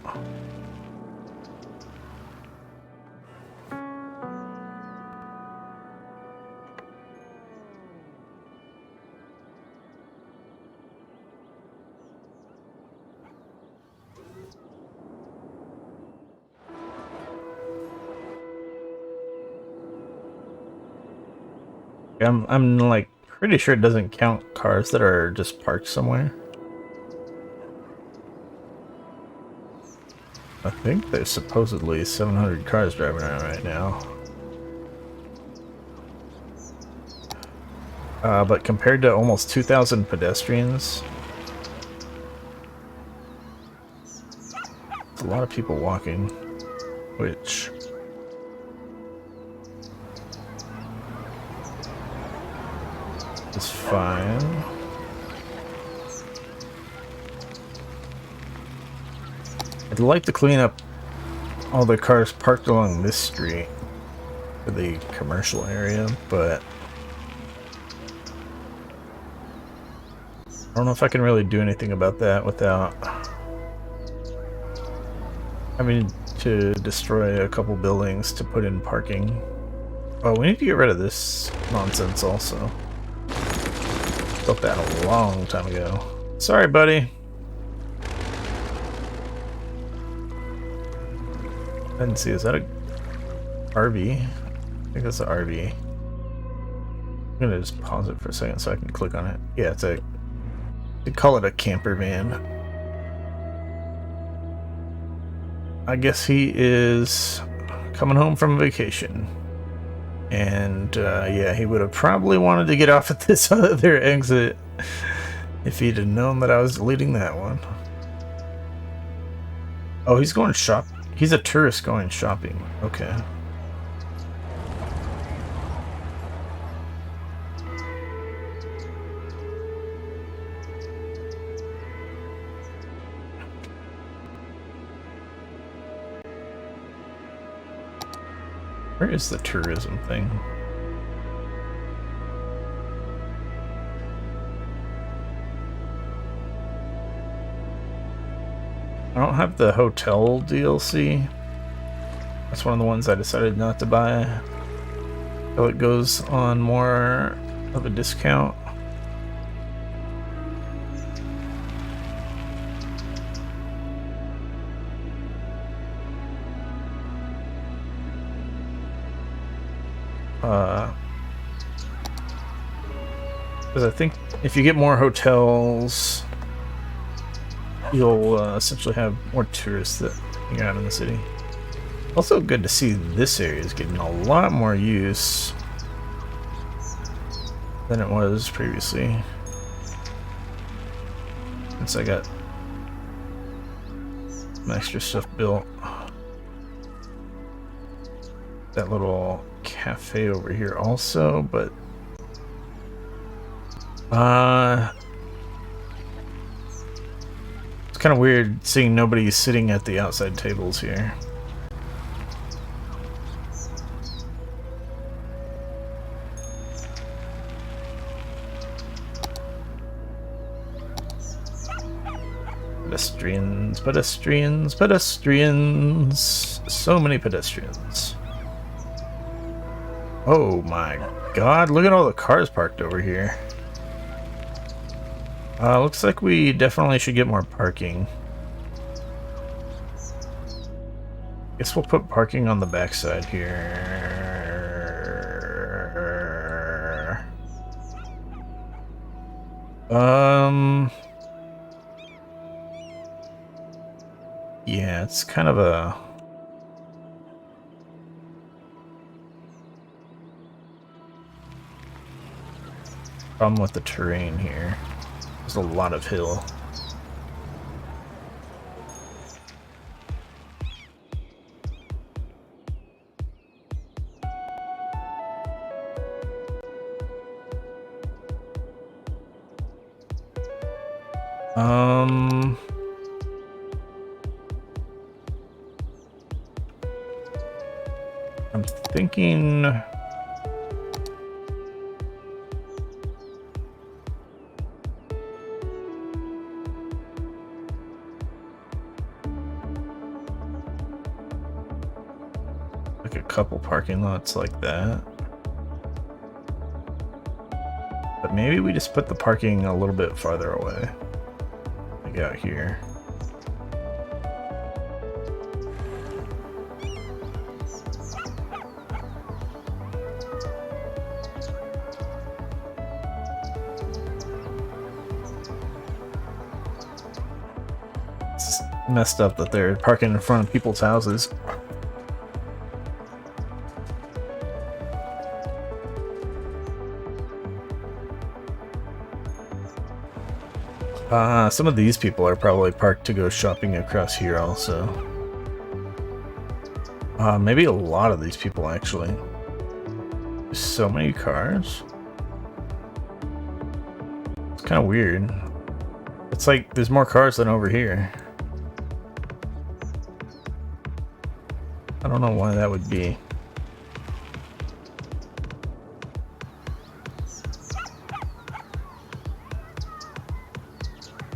I'm like pretty sure it doesn't count cars that are just parked somewhere. I think there's supposedly 700 cars driving around right now. But compared to almost 2,000 pedestrians, it's a lot of people walking, which is fine. I'd like to clean up all the cars parked along this street for the commercial area, but I don't know if I can really do anything about that without having to destroy a couple buildings to put in parking. Oh, we need to get rid of this nonsense also. Built that a long time ago. Sorry, buddy. I didn't see. Is that a RV? I think that's an RV. I'm gonna just pause it for a second so I can click on it. Yeah, it's a... They call it a camper van. I guess he is coming home from vacation. And yeah, he would have probably wanted to get off at this other exit if he'd have known that I was deleting that one. Oh, he's going shop. He's a tourist going shopping. Okay. Where is the tourism thing? I don't have the hotel DLC. That's one of the ones I decided not to buy. So it goes on more of a discount. Because I think if you get more hotels, you'll essentially have more tourists that hang out in the city. Also good to see this area is getting a lot more use than it was previously. Since I got some extra stuff built. That little cafe over here also, but it's kind of weird seeing nobody sitting at the outside tables here. Pedestrians, pedestrians, pedestrians. So many pedestrians. Oh my god, look at all the cars parked over here. Looks like we definitely should get more parking. Guess we'll put parking on the backside here. Yeah, it's kind of a... problem with the terrain here. There's a lot of hill. I'm thinking like a couple parking lots like that. But maybe we just put the parking a little bit farther away. Like out here. messed up that they're parking in front of people's houses. Some of these people are probably parked to go shopping across here also. Maybe a lot of these people actually. There's so many cars. It's kind of weird. It's like there's more cars than over here. I don't know why that would be.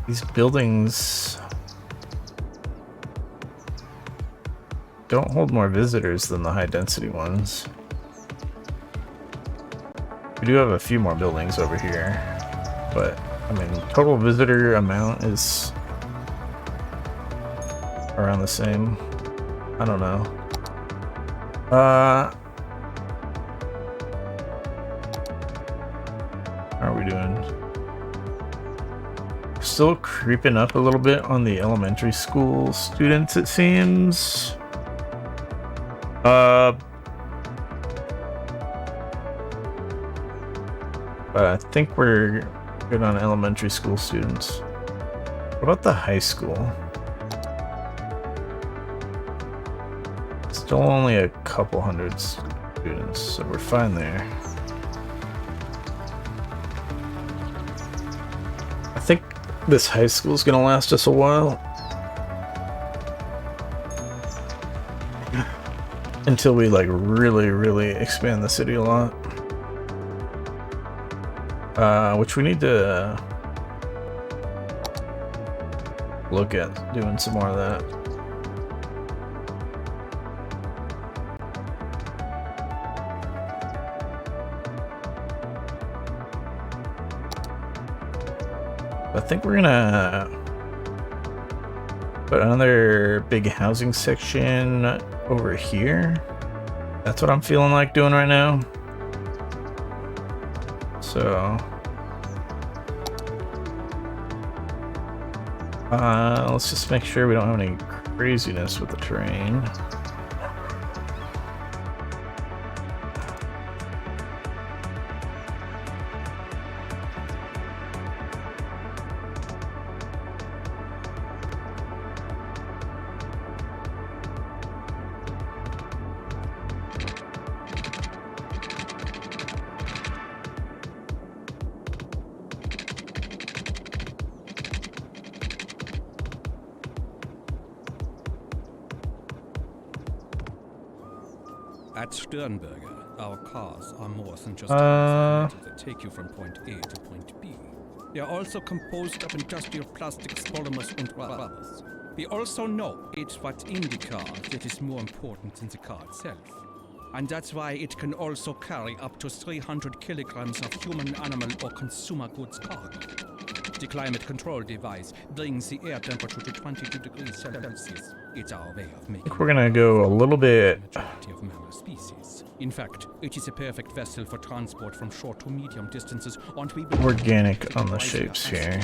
These buildings don't hold more visitors than the high density ones. We do have a few more buildings over here, but I mean, total visitor amount is around the same. I don't know. How are we doing? Still creeping up a little bit on the elementary school students, it seems. But I think we're good on elementary school students. What about the high school? Still only a couple hundred students, so we're fine there. I think this high school is gonna last us a while. Until we like really expand the city a lot. Which we need to look at doing some more of that. I think we're gonna put another big housing section over here. That's what I'm feeling like doing right now. So let's just make sure we don't have any craziness with the terrain. At Sternberger, our cars are more than just cars that take you from point A to point B. They are also composed of industrial plastics, polymers, and rubbers. We also know it's what's in the car that is more important than the car itself. And that's why it can also carry up to 300 kilograms of human, animal, or consumer goods cargo. The climate control device brings the air temperature to 22 degrees Celsius. It's our way of making. I think we're gonna go a little bit of mammal species. In fact, it is a perfect vessel for transport from short to medium distances. Organic on the shapes here.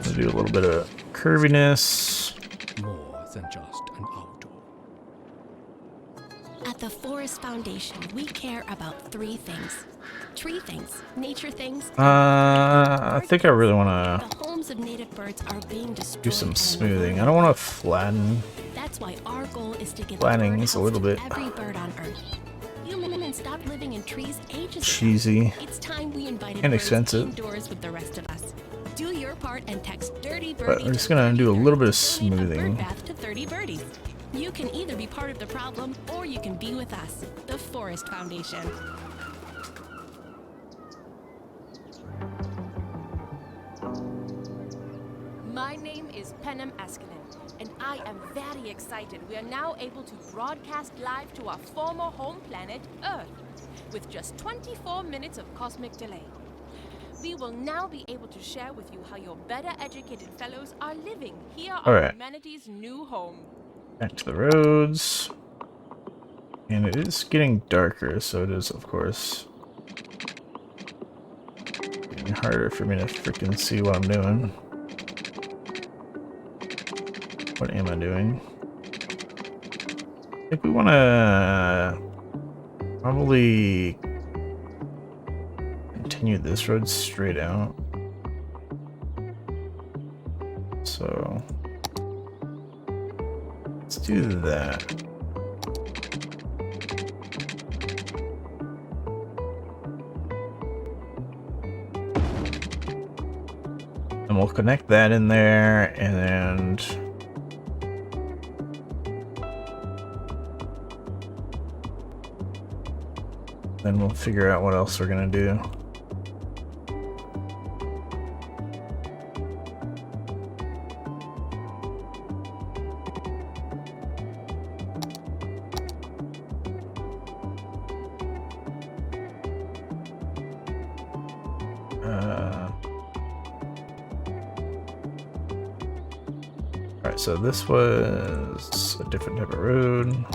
We'll do a little bit of curviness. More than just an outdoor. At the Forest Foundation, we care about 3 things. Tree things, nature things. I think I really want the homes of native birds are being destroyed. Do some smoothing. I don't want to flatten. That's why our goal is to give flattening is a little bit every bird on Earth. Humans stopped living in trees ages cheesy. ago. It's time we invited inexpensive. birds indoors with the rest of us. Do your part and text Dirty Birdie. But we're just gonna do a little bit of smoothing. Bird bath to 30 birdies. You can either be part of the problem or you can be with us, the Forest Foundation. My name is Penem Askinen, and I am very excited we are now able to broadcast live to our former home planet, Earth, with just 24 minutes of cosmic delay. We will now be able to share with you how your better educated fellows are living here on humanity's new home. Back to the roads. And it is getting darker, so it is, of course, getting harder for me to freaking see what I'm doing. What am I doing? I think we want to probably continue this road straight out. So let's do that. And we'll connect that in there, and then we'll figure out what else we're gonna do. Alright, so this was a different type of road.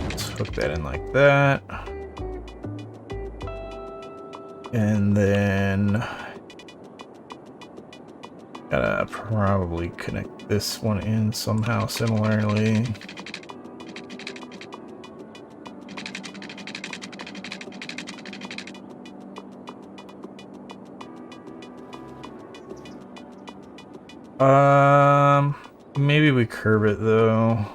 Let's hook that in like that. And then gotta probably connect this one in somehow similarly. Maybe we curve it though.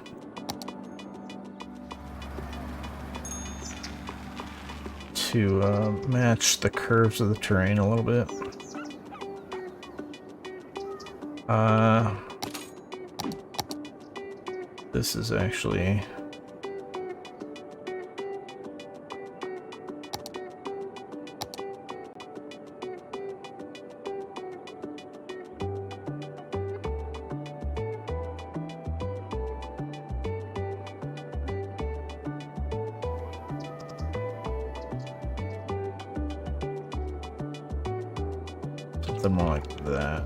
To match the curves of the terrain a little bit. This is actually something more like that.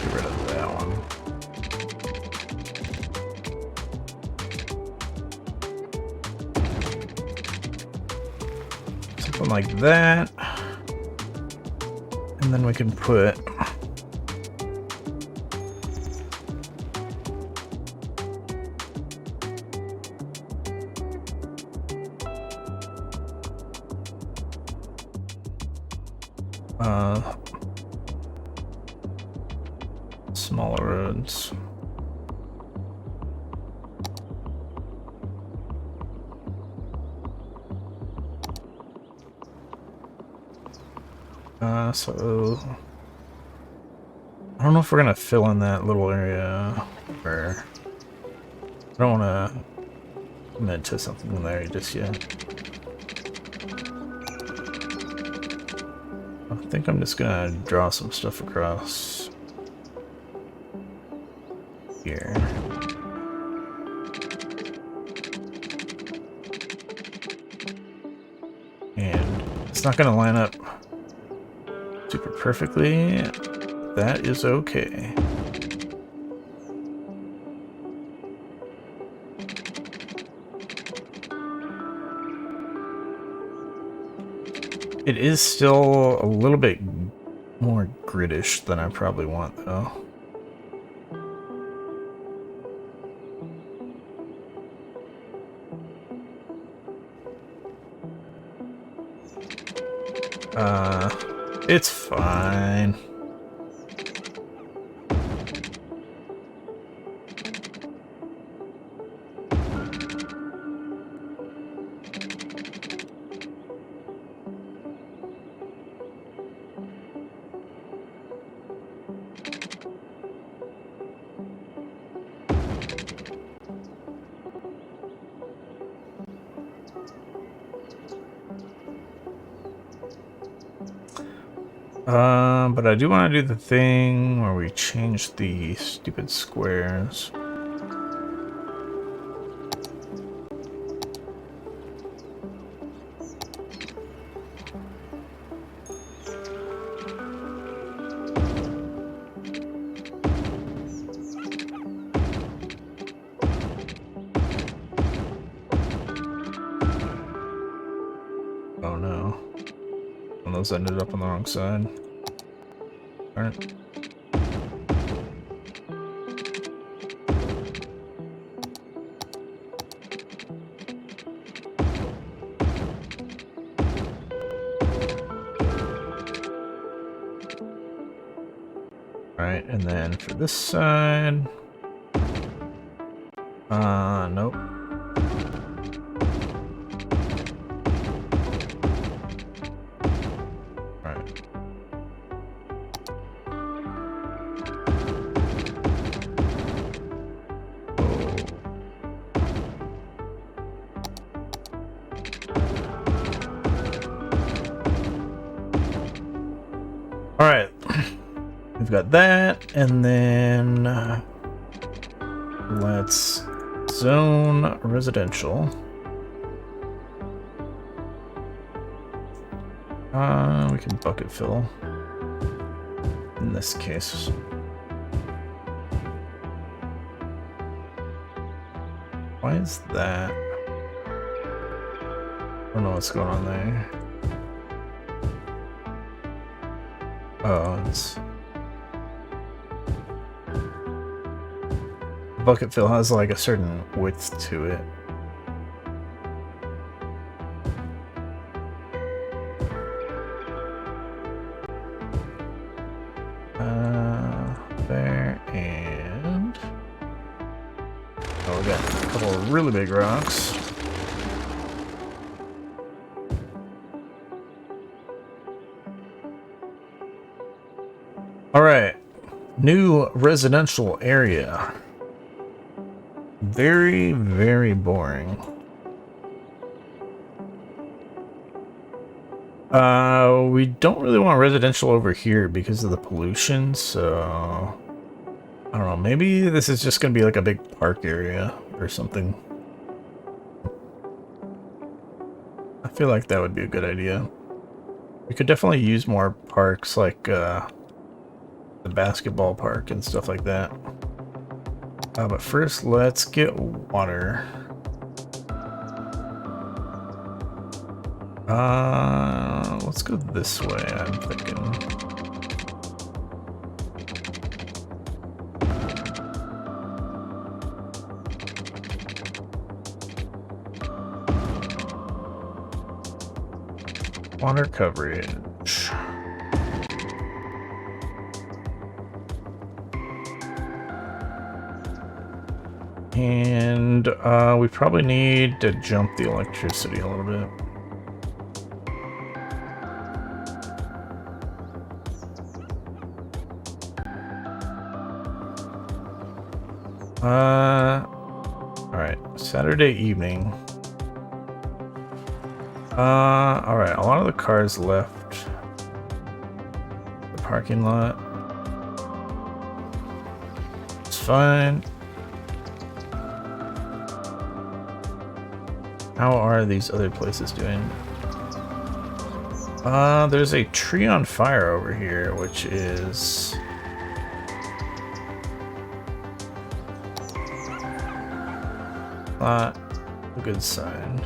Get rid of that one. Something like that. And then we can put smaller roads. So I don't know if we're gonna fill in that little area, or I don't want to commit to something there just yet. I think I'm just gonna draw some stuff across here. And it's not gonna line up super perfectly. That is okay. It is still a little bit more griddish than I probably want, though. It's fine. But I do want to do the thing where we change the stupid squares. Oh no. And those ended up on the wrong side. Alright. Alright, and then for this side... nope. Alright. Alright. We've got that, and then let's zone residential. We can bucket fill in this case. Why is that? I don't know what's going on there. Oh, it's... bucket fill has like a certain width to it. There and oh, we got a couple of really big rocks. All right, new residential area. Very, very boring. We don't really want residential over here because of the pollution, so... I don't know, maybe this is just gonna be like a big park area or something. I feel like that would be a good idea. We could definitely use more parks like, the basketball park and stuff like that. But first, let's get water. Let's go this way, I'm thinking. Water coverage. And we probably need to jump the electricity a little bit. Alright, Saturday evening. Alright, a lot of the cars left the parking lot. It's fine. How are these other places doing? There's a tree on fire over here, which is... not a good sign.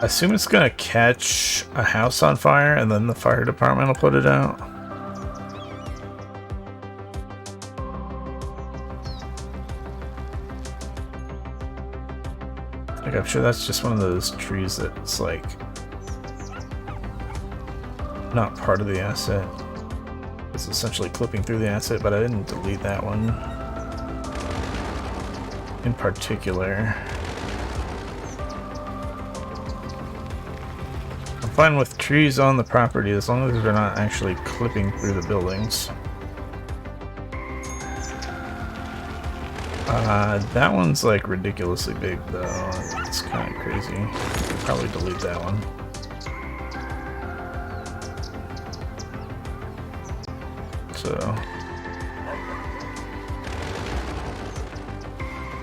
I assume it's gonna catch a house on fire and then the fire department will put it out. Like, I'm sure that's just one of those trees that's like not part of the asset. It's essentially clipping through the asset, but I didn't delete that one in particular. I'm fine with trees on the property as long as they're not actually clipping through the buildings. That one's like ridiculously big though. It's kind of crazy. Probably delete that one. So,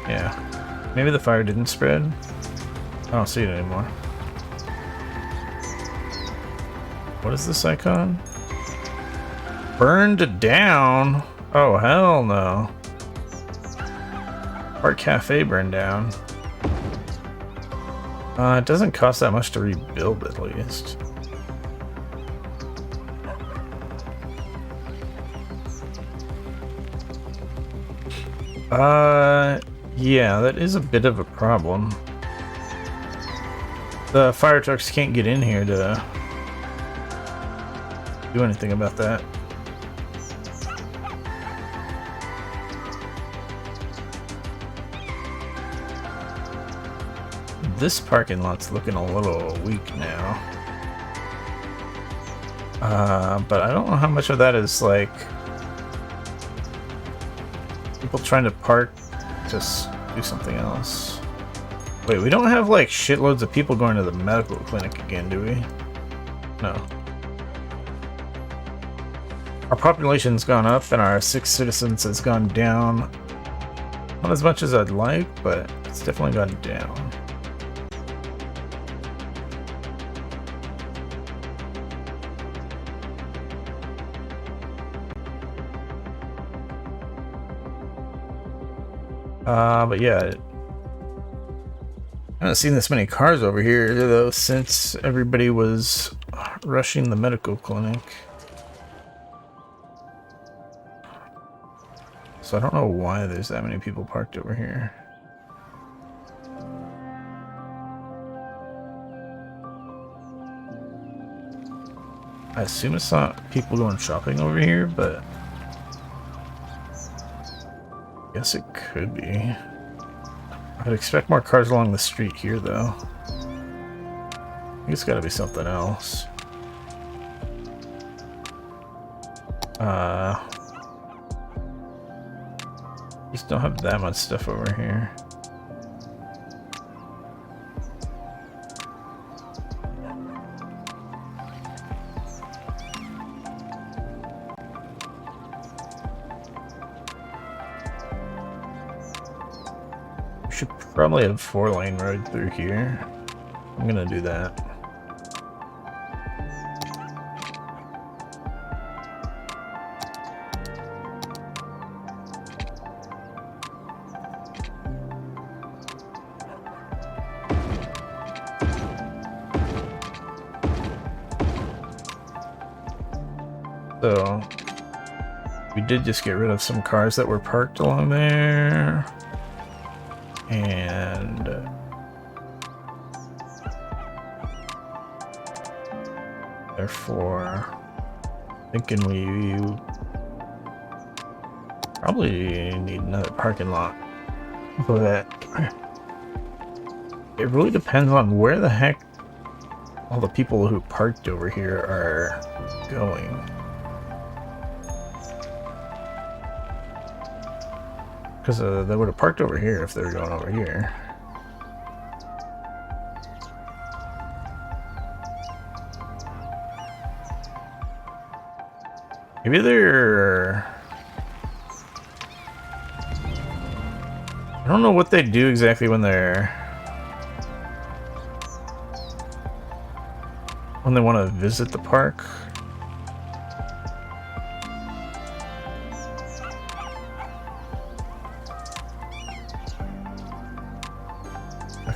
yeah. Maybe the fire didn't spread. I don't see it anymore. What is this icon? Burned down? Oh, hell no. Art Cafe burned down. It doesn't cost that much to rebuild, at least. Yeah, that is a bit of a problem. The fire trucks can't get in here to do anything about that. This parking lot's looking a little weak now. But I don't know how much of that is like people trying to park to do something else. Wait, we don't have like shitloads of people going to the medical clinic again, do we? No. Our population's gone up and our 6 citizens has gone down. Not as much as I'd like, but it's definitely gone down. But yeah, I haven't seen this many cars over here though since everybody was rushing the medical clinic. So I don't know why there's that many people parked over here. I assume it's not people going shopping over here, but I guess it could be. I'd expect more cars along the street here, though. I think it's gotta be something else. Just don't have that much stuff over here. Should probably have 4-lane road through here. I'm gonna do that. So we did just get rid of some cars that were parked along there. And therefore, thinking we probably need another parking lot. But it really depends on where the heck all the people who parked over here are going. Because they would have parked over here if they were going over here. Maybe they're... I don't know what they do exactly when they're... when they want to visit the park.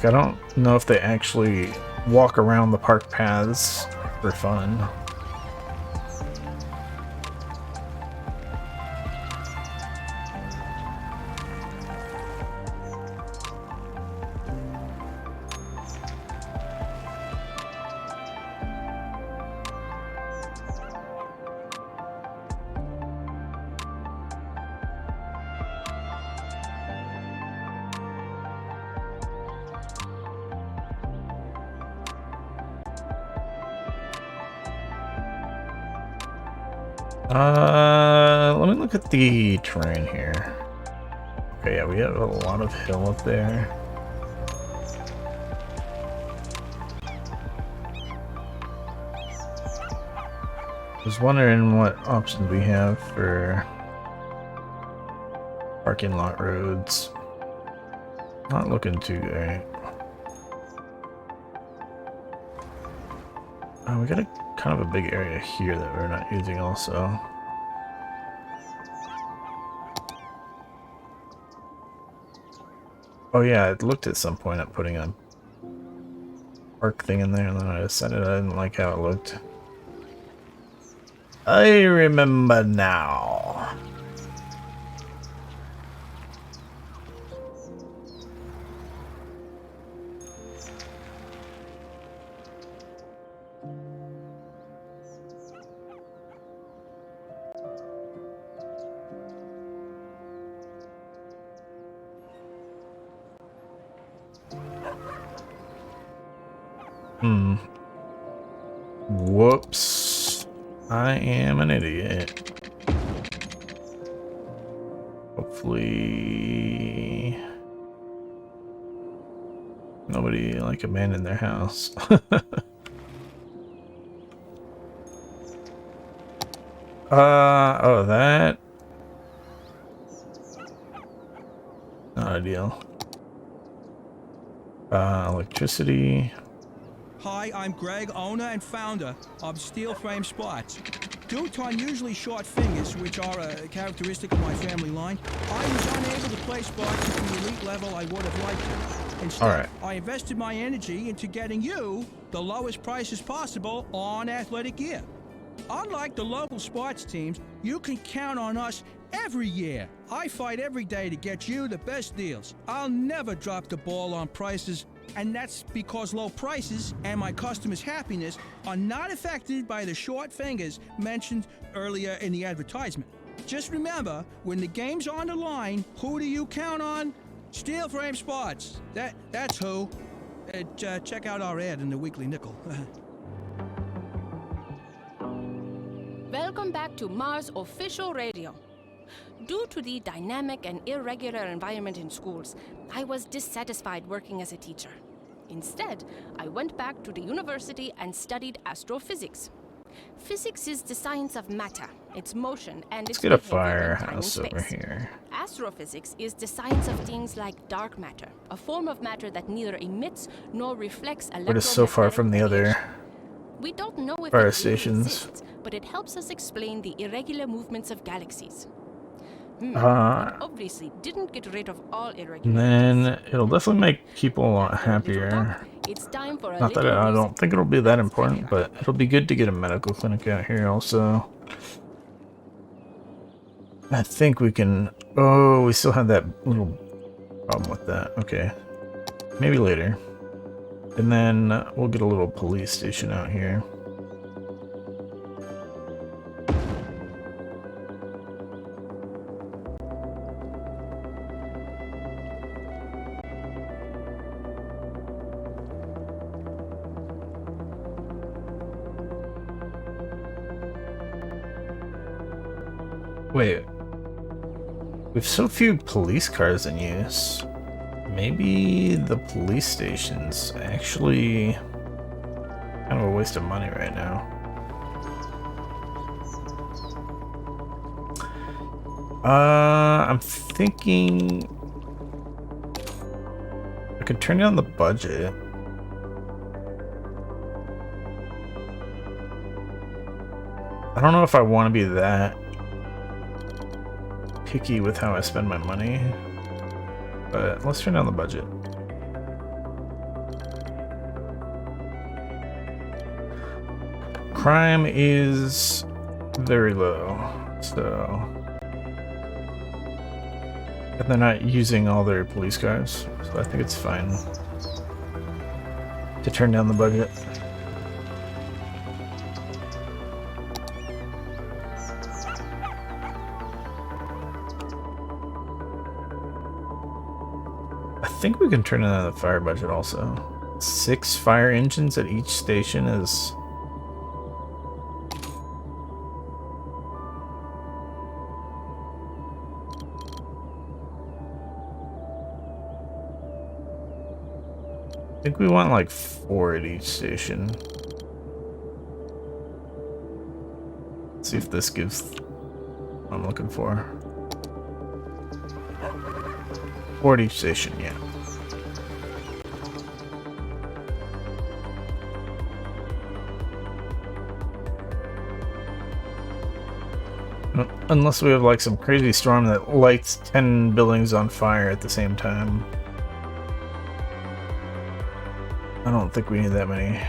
I don't know if they actually walk around the park paths for fun. Let me look at the terrain here. Okay, yeah, we have a lot of hill up there. I was wondering what options we have for parking lot roads. Not looking too great. We got a kind of a big area here that we're not using also. Oh yeah, I looked at some point at putting a park thing in there and then I decided I didn't like how it looked. I remember now. Whoops. I am an idiot. Hopefully nobody like abandoned their house. Oh, that not ideal. Electricity. Hi, I'm Greg, owner and founder of Steel Frame Spots. Due to unusually short fingers, which are a characteristic of my family line, I was unable to play spots at the elite level I would have liked to. Instead, I invested my energy into getting you the lowest prices possible on athletic gear. Unlike the local sports teams, you can count on us every year. I fight every day to get you the best deals. I'll never drop the ball on prices, and that's because low prices and my customers' happiness are not affected by the short fingers mentioned earlier in the advertisement. Just remember, when the game's on the line, who do you count on? Steel Frame Spots. That's who. Check out our ad in the Weekly Nickel. Welcome back to Mars Official Radio. Due to the dynamic and irregular environment in schools, I was dissatisfied working as a teacher. Instead, I went back to the university and studied astrophysics. Physics is the science of matter, its motion, and its Let's get a behavior in time and firehouse over space. here. Astrophysics is the science of things like dark matter, a form of matter that neither emits nor reflects electromagnetic We're just so far from the other radiation. We don't know if fire it really stations. exists, but it helps us explain the irregular movements of galaxies. It obviously didn't get rid of all irregularities. And then it'll definitely make people a lot After a little happier. talk, it's time for a Not that little I music. don't think it'll be that important, but it'll be good to get a medical clinic out here also. I think we can... Oh, we still have that little problem with that. Okay. Maybe later. And then we'll get a little police station out here. Wait. We have so few police cars in use. Maybe the police station's actually kind of a waste of money right now. I'm thinking I could turn down the budget. I don't know if I want to be that picky with how I spend my money, but let's turn down the budget. Crime is very low, so... And they're not using all their police cars, so I think it's fine to turn down the budget. I think we can turn down the fire budget also. 6 fire engines at each station is... think we want like 4 at each station. Let's see if this gives what I'm looking for. 4 at each station, yeah. Unless we have like some crazy storm that lights 10 buildings on fire at the same time. I don't think we need that many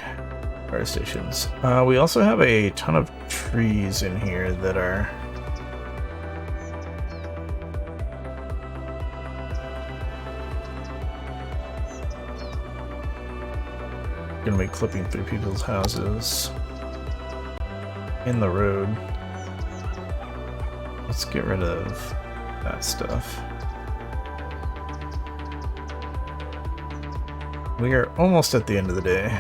fire stations. We also have a ton of trees in here that are gonna be clipping through people's houses in the road. Let's get rid of that stuff. We are almost at the end of the day.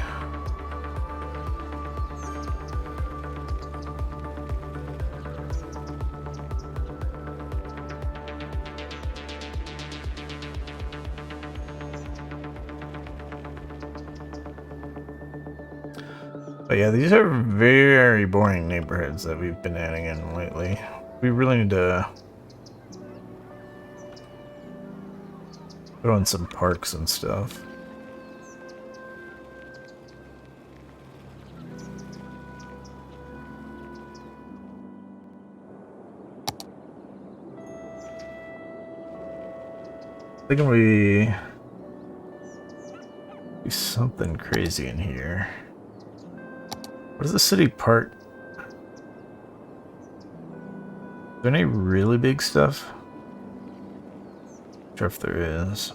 But yeah, these are very boring neighborhoods that we've been adding in lately. We really need to put on some parks and stuff. I think we do something crazy in here. What is the city park? Is there any really big stuff? Not sure if there is.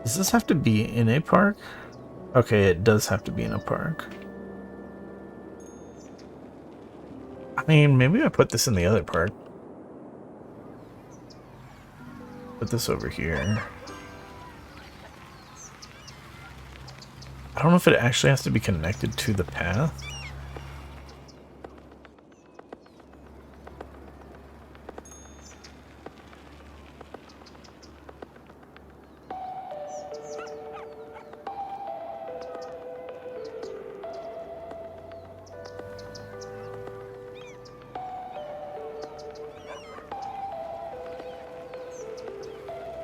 Does this have to be in a park? Okay, it does have to be in a park. I mean, maybe I put this in the other park. Put this over here. I don't know if it actually has to be connected to the path.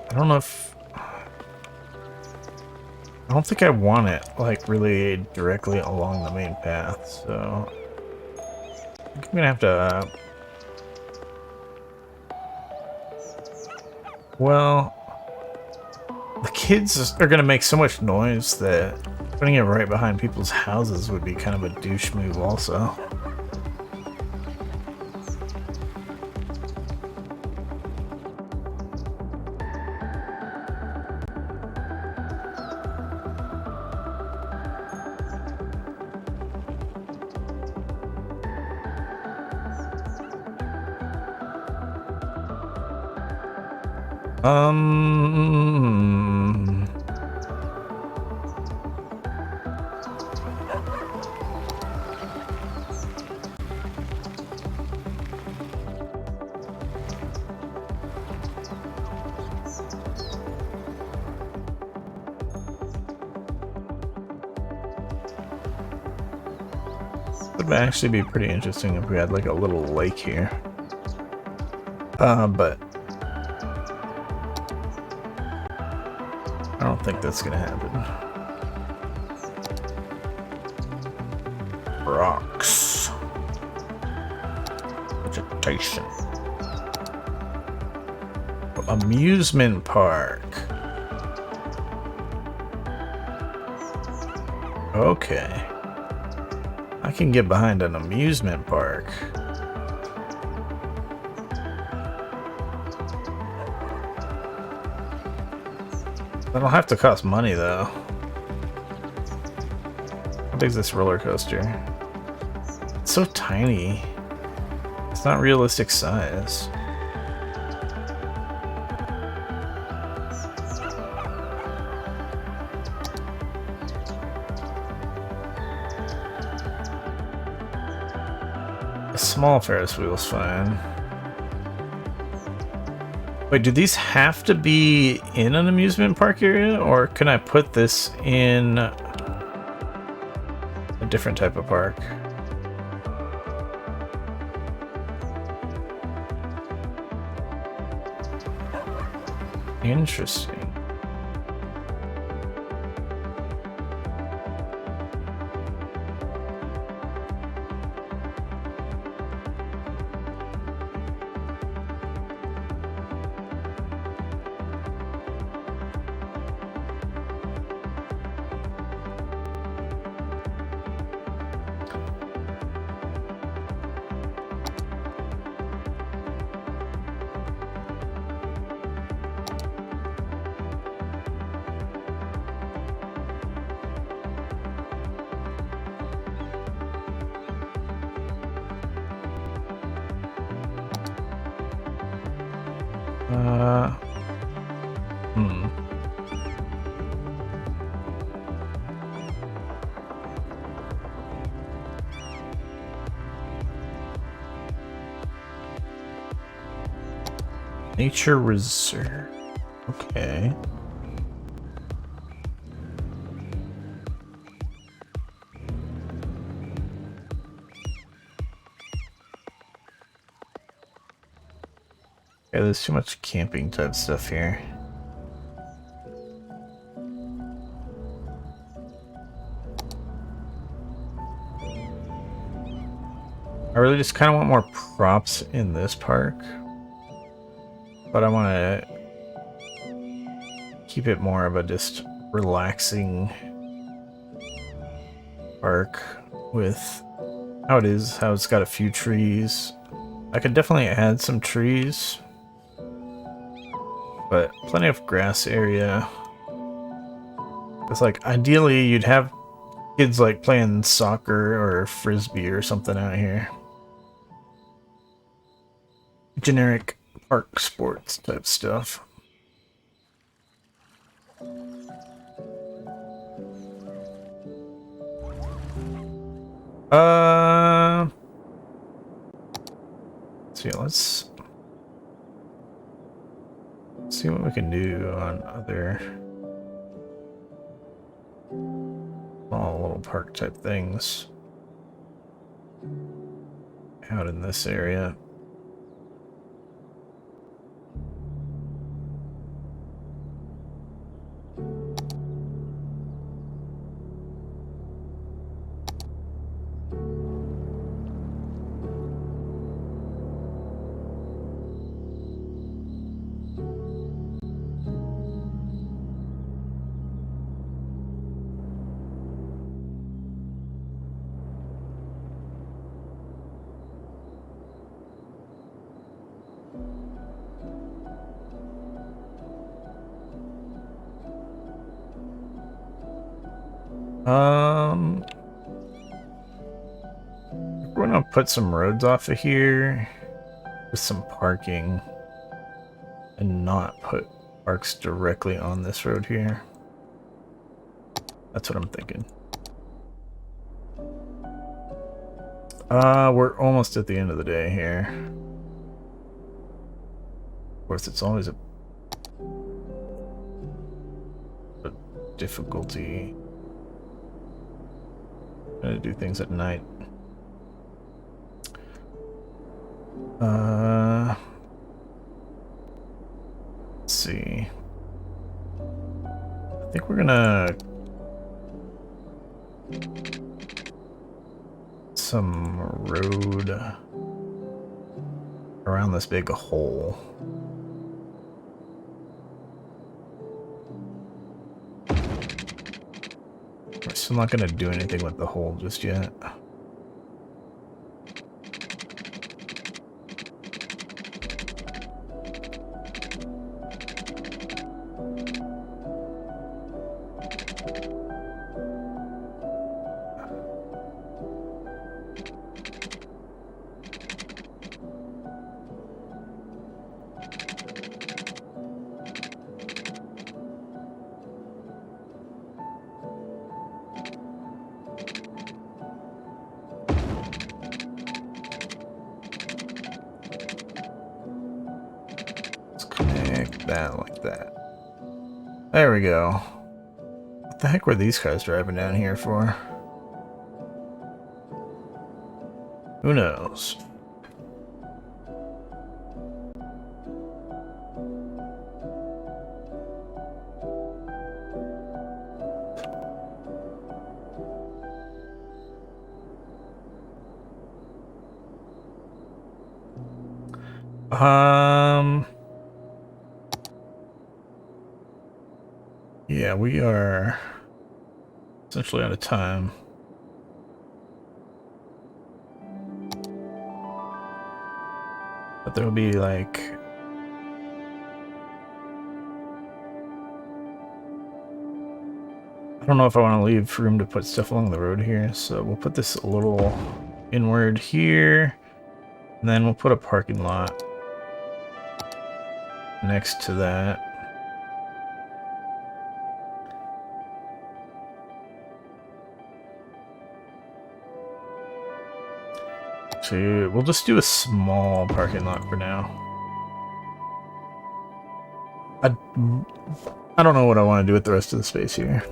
I don't know if... I don't think I want it, like, really directly along the main path, so... I think I'm gonna have to... Well... The kids are gonna make so much noise that putting it right behind people's houses would be kind of a douche move also. Would actually be pretty interesting if we had like a little lake here. But I don't think that's gonna happen. Rocks. Vegetation. Amusement park. Okay. I can get behind an amusement park. That'll have to cost money, though. How big is this roller coaster? It's so tiny. It's not realistic size. A small Ferris wheel's fine. Wait, do these have to be in an amusement park area, or can I put this in a different type of park? Interesting. Hmm. Nature Reserve. Okay. Yeah, there's too much camping type stuff here. I really just kind of want more props in this park, but I want to keep it more of a just relaxing park with how it is, how it's got a few trees. I could definitely add some trees, but plenty of grass area. It's like ideally you'd have kids like playing soccer or frisbee or something out here. Generic park sports type stuff. So yeah, let's see what we can do on other small little park type things out in this area. We're gonna put some roads off of here with some parking and not put parks directly on this road here. That's what I'm thinking. We're almost at the end of the day here. Of course, it's always a difficulty to do things at night. Let's see. I think we're gonna some road around this big hole. We're still not gonna do anything with the hole just yet. that, like that. There we go. What the heck were these cars driving down here for? Who knows? Yeah, we are essentially out of time. But there'll be like... I don't know if I want to leave room to put stuff along the road here, so we'll put this a little inward here, and then we'll put a parking lot next to that. So we'll just do a small parking lot for now. I don't know what I want to do with the rest of the space here.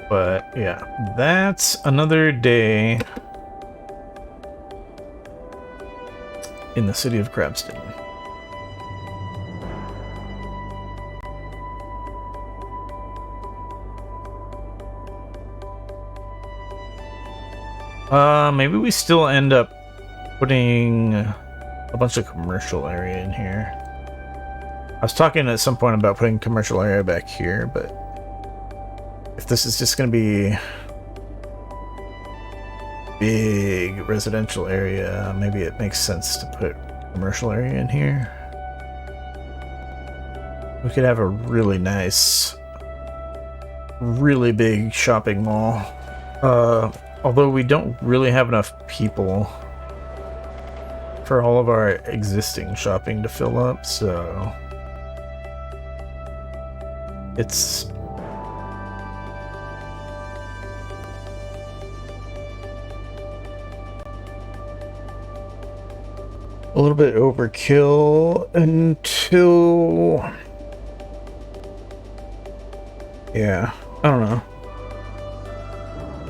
But yeah, that's another day in the city of Crabston. Maybe we still end up putting a bunch of commercial area in here. I was talking at some point about putting commercial area back here, but if this is just going to be big residential area, maybe it makes sense to put commercial area in here. We could have a really nice, really big shopping mall. Although we don't really have enough people for all of our existing shopping to fill up, so it's a little bit overkill until, yeah, I don't know.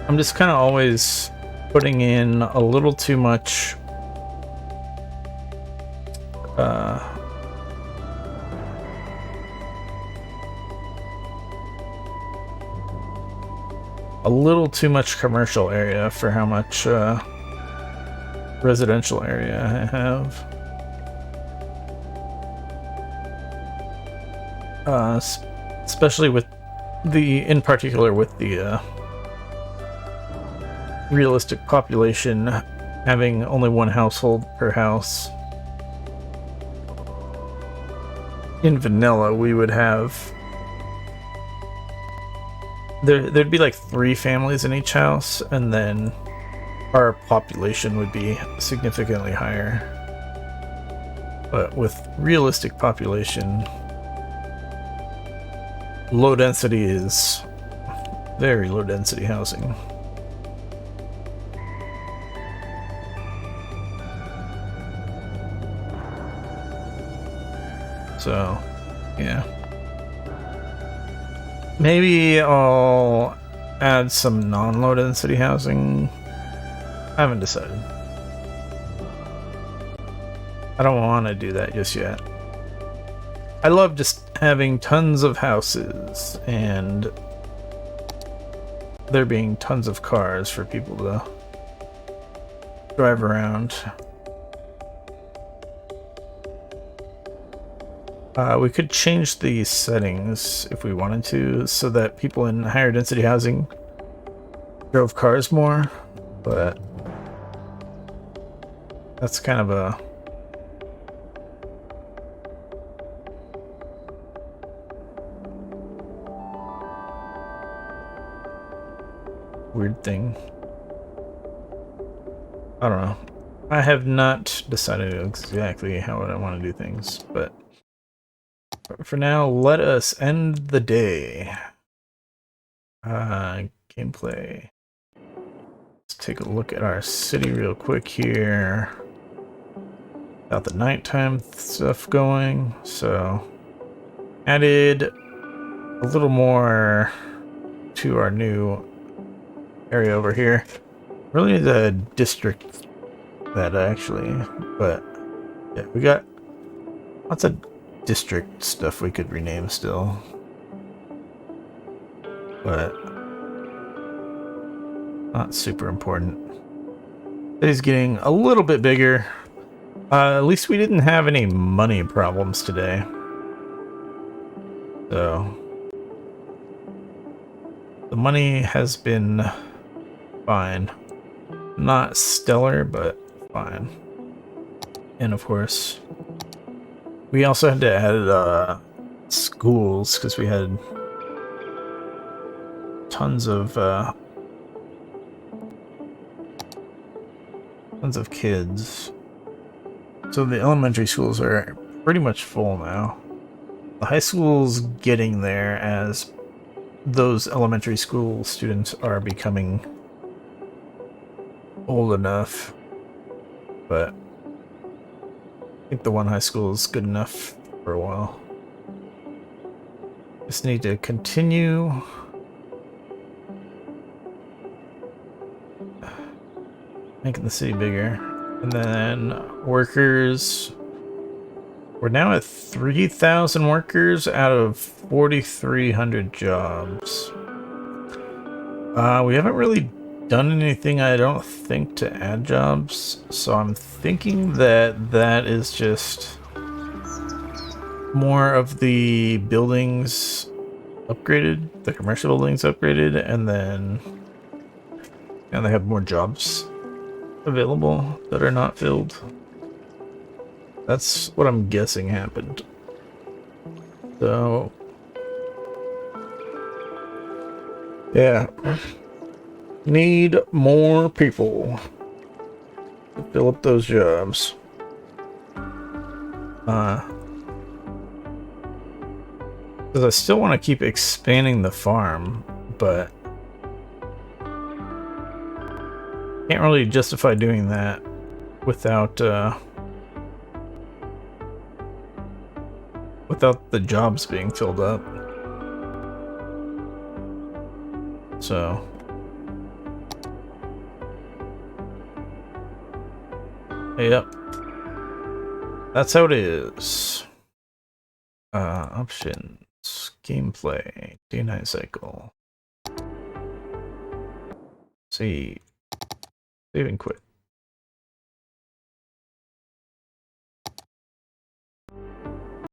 I'm just kind of always putting in a little too much commercial area for how much residential area I have. Especially with in particular with the realistic population having only one household per house. In vanilla, we would have there'd be like 3 families in each house, and then our population would be significantly higher. But with realistic population, low density is very low density housing. So, yeah. Maybe I'll add some non-low density housing. I haven't decided. I don't want to do that just yet. I love just having tons of houses and there being tons of cars for people to drive around. We could change the settings if we wanted to, so that people in higher density housing drove cars more, but that's kind of a weird thing. I don't know. I have not decided exactly how I want to do things, but for now, let us end the day. Gameplay. Let's take a look at our city real quick here. Got the nighttime stuff going, so added a little more to our new area over here. Really the district that actually, but yeah, we got lots of district stuff we could rename still. But not super important. City's getting a little bit bigger. At least we didn't have any money problems today. So the money has been fine. Not stellar, but fine. And of course, we also had to add schools because we had tons of kids. So the elementary schools are pretty much full now. The high school's getting there as those elementary school students are becoming old enough. But I think the one high school is good enough for a while. Just need to continue making the city bigger. And then workers. We're now at 3,000 workers out of 4,300 jobs. We haven't really done anything, I don't think, to add jobs. So I'm thinking that that is just more of the buildings upgraded, the commercial buildings upgraded, and then they have more jobs available that are not filled. That's what I'm guessing happened. So yeah, need more people to fill up those jobs. Because I still want to keep expanding the farm, but can't really justify doing that without without the jobs being filled up. So yep, that's how it is. Options, gameplay, day-night cycle. See, save and quit.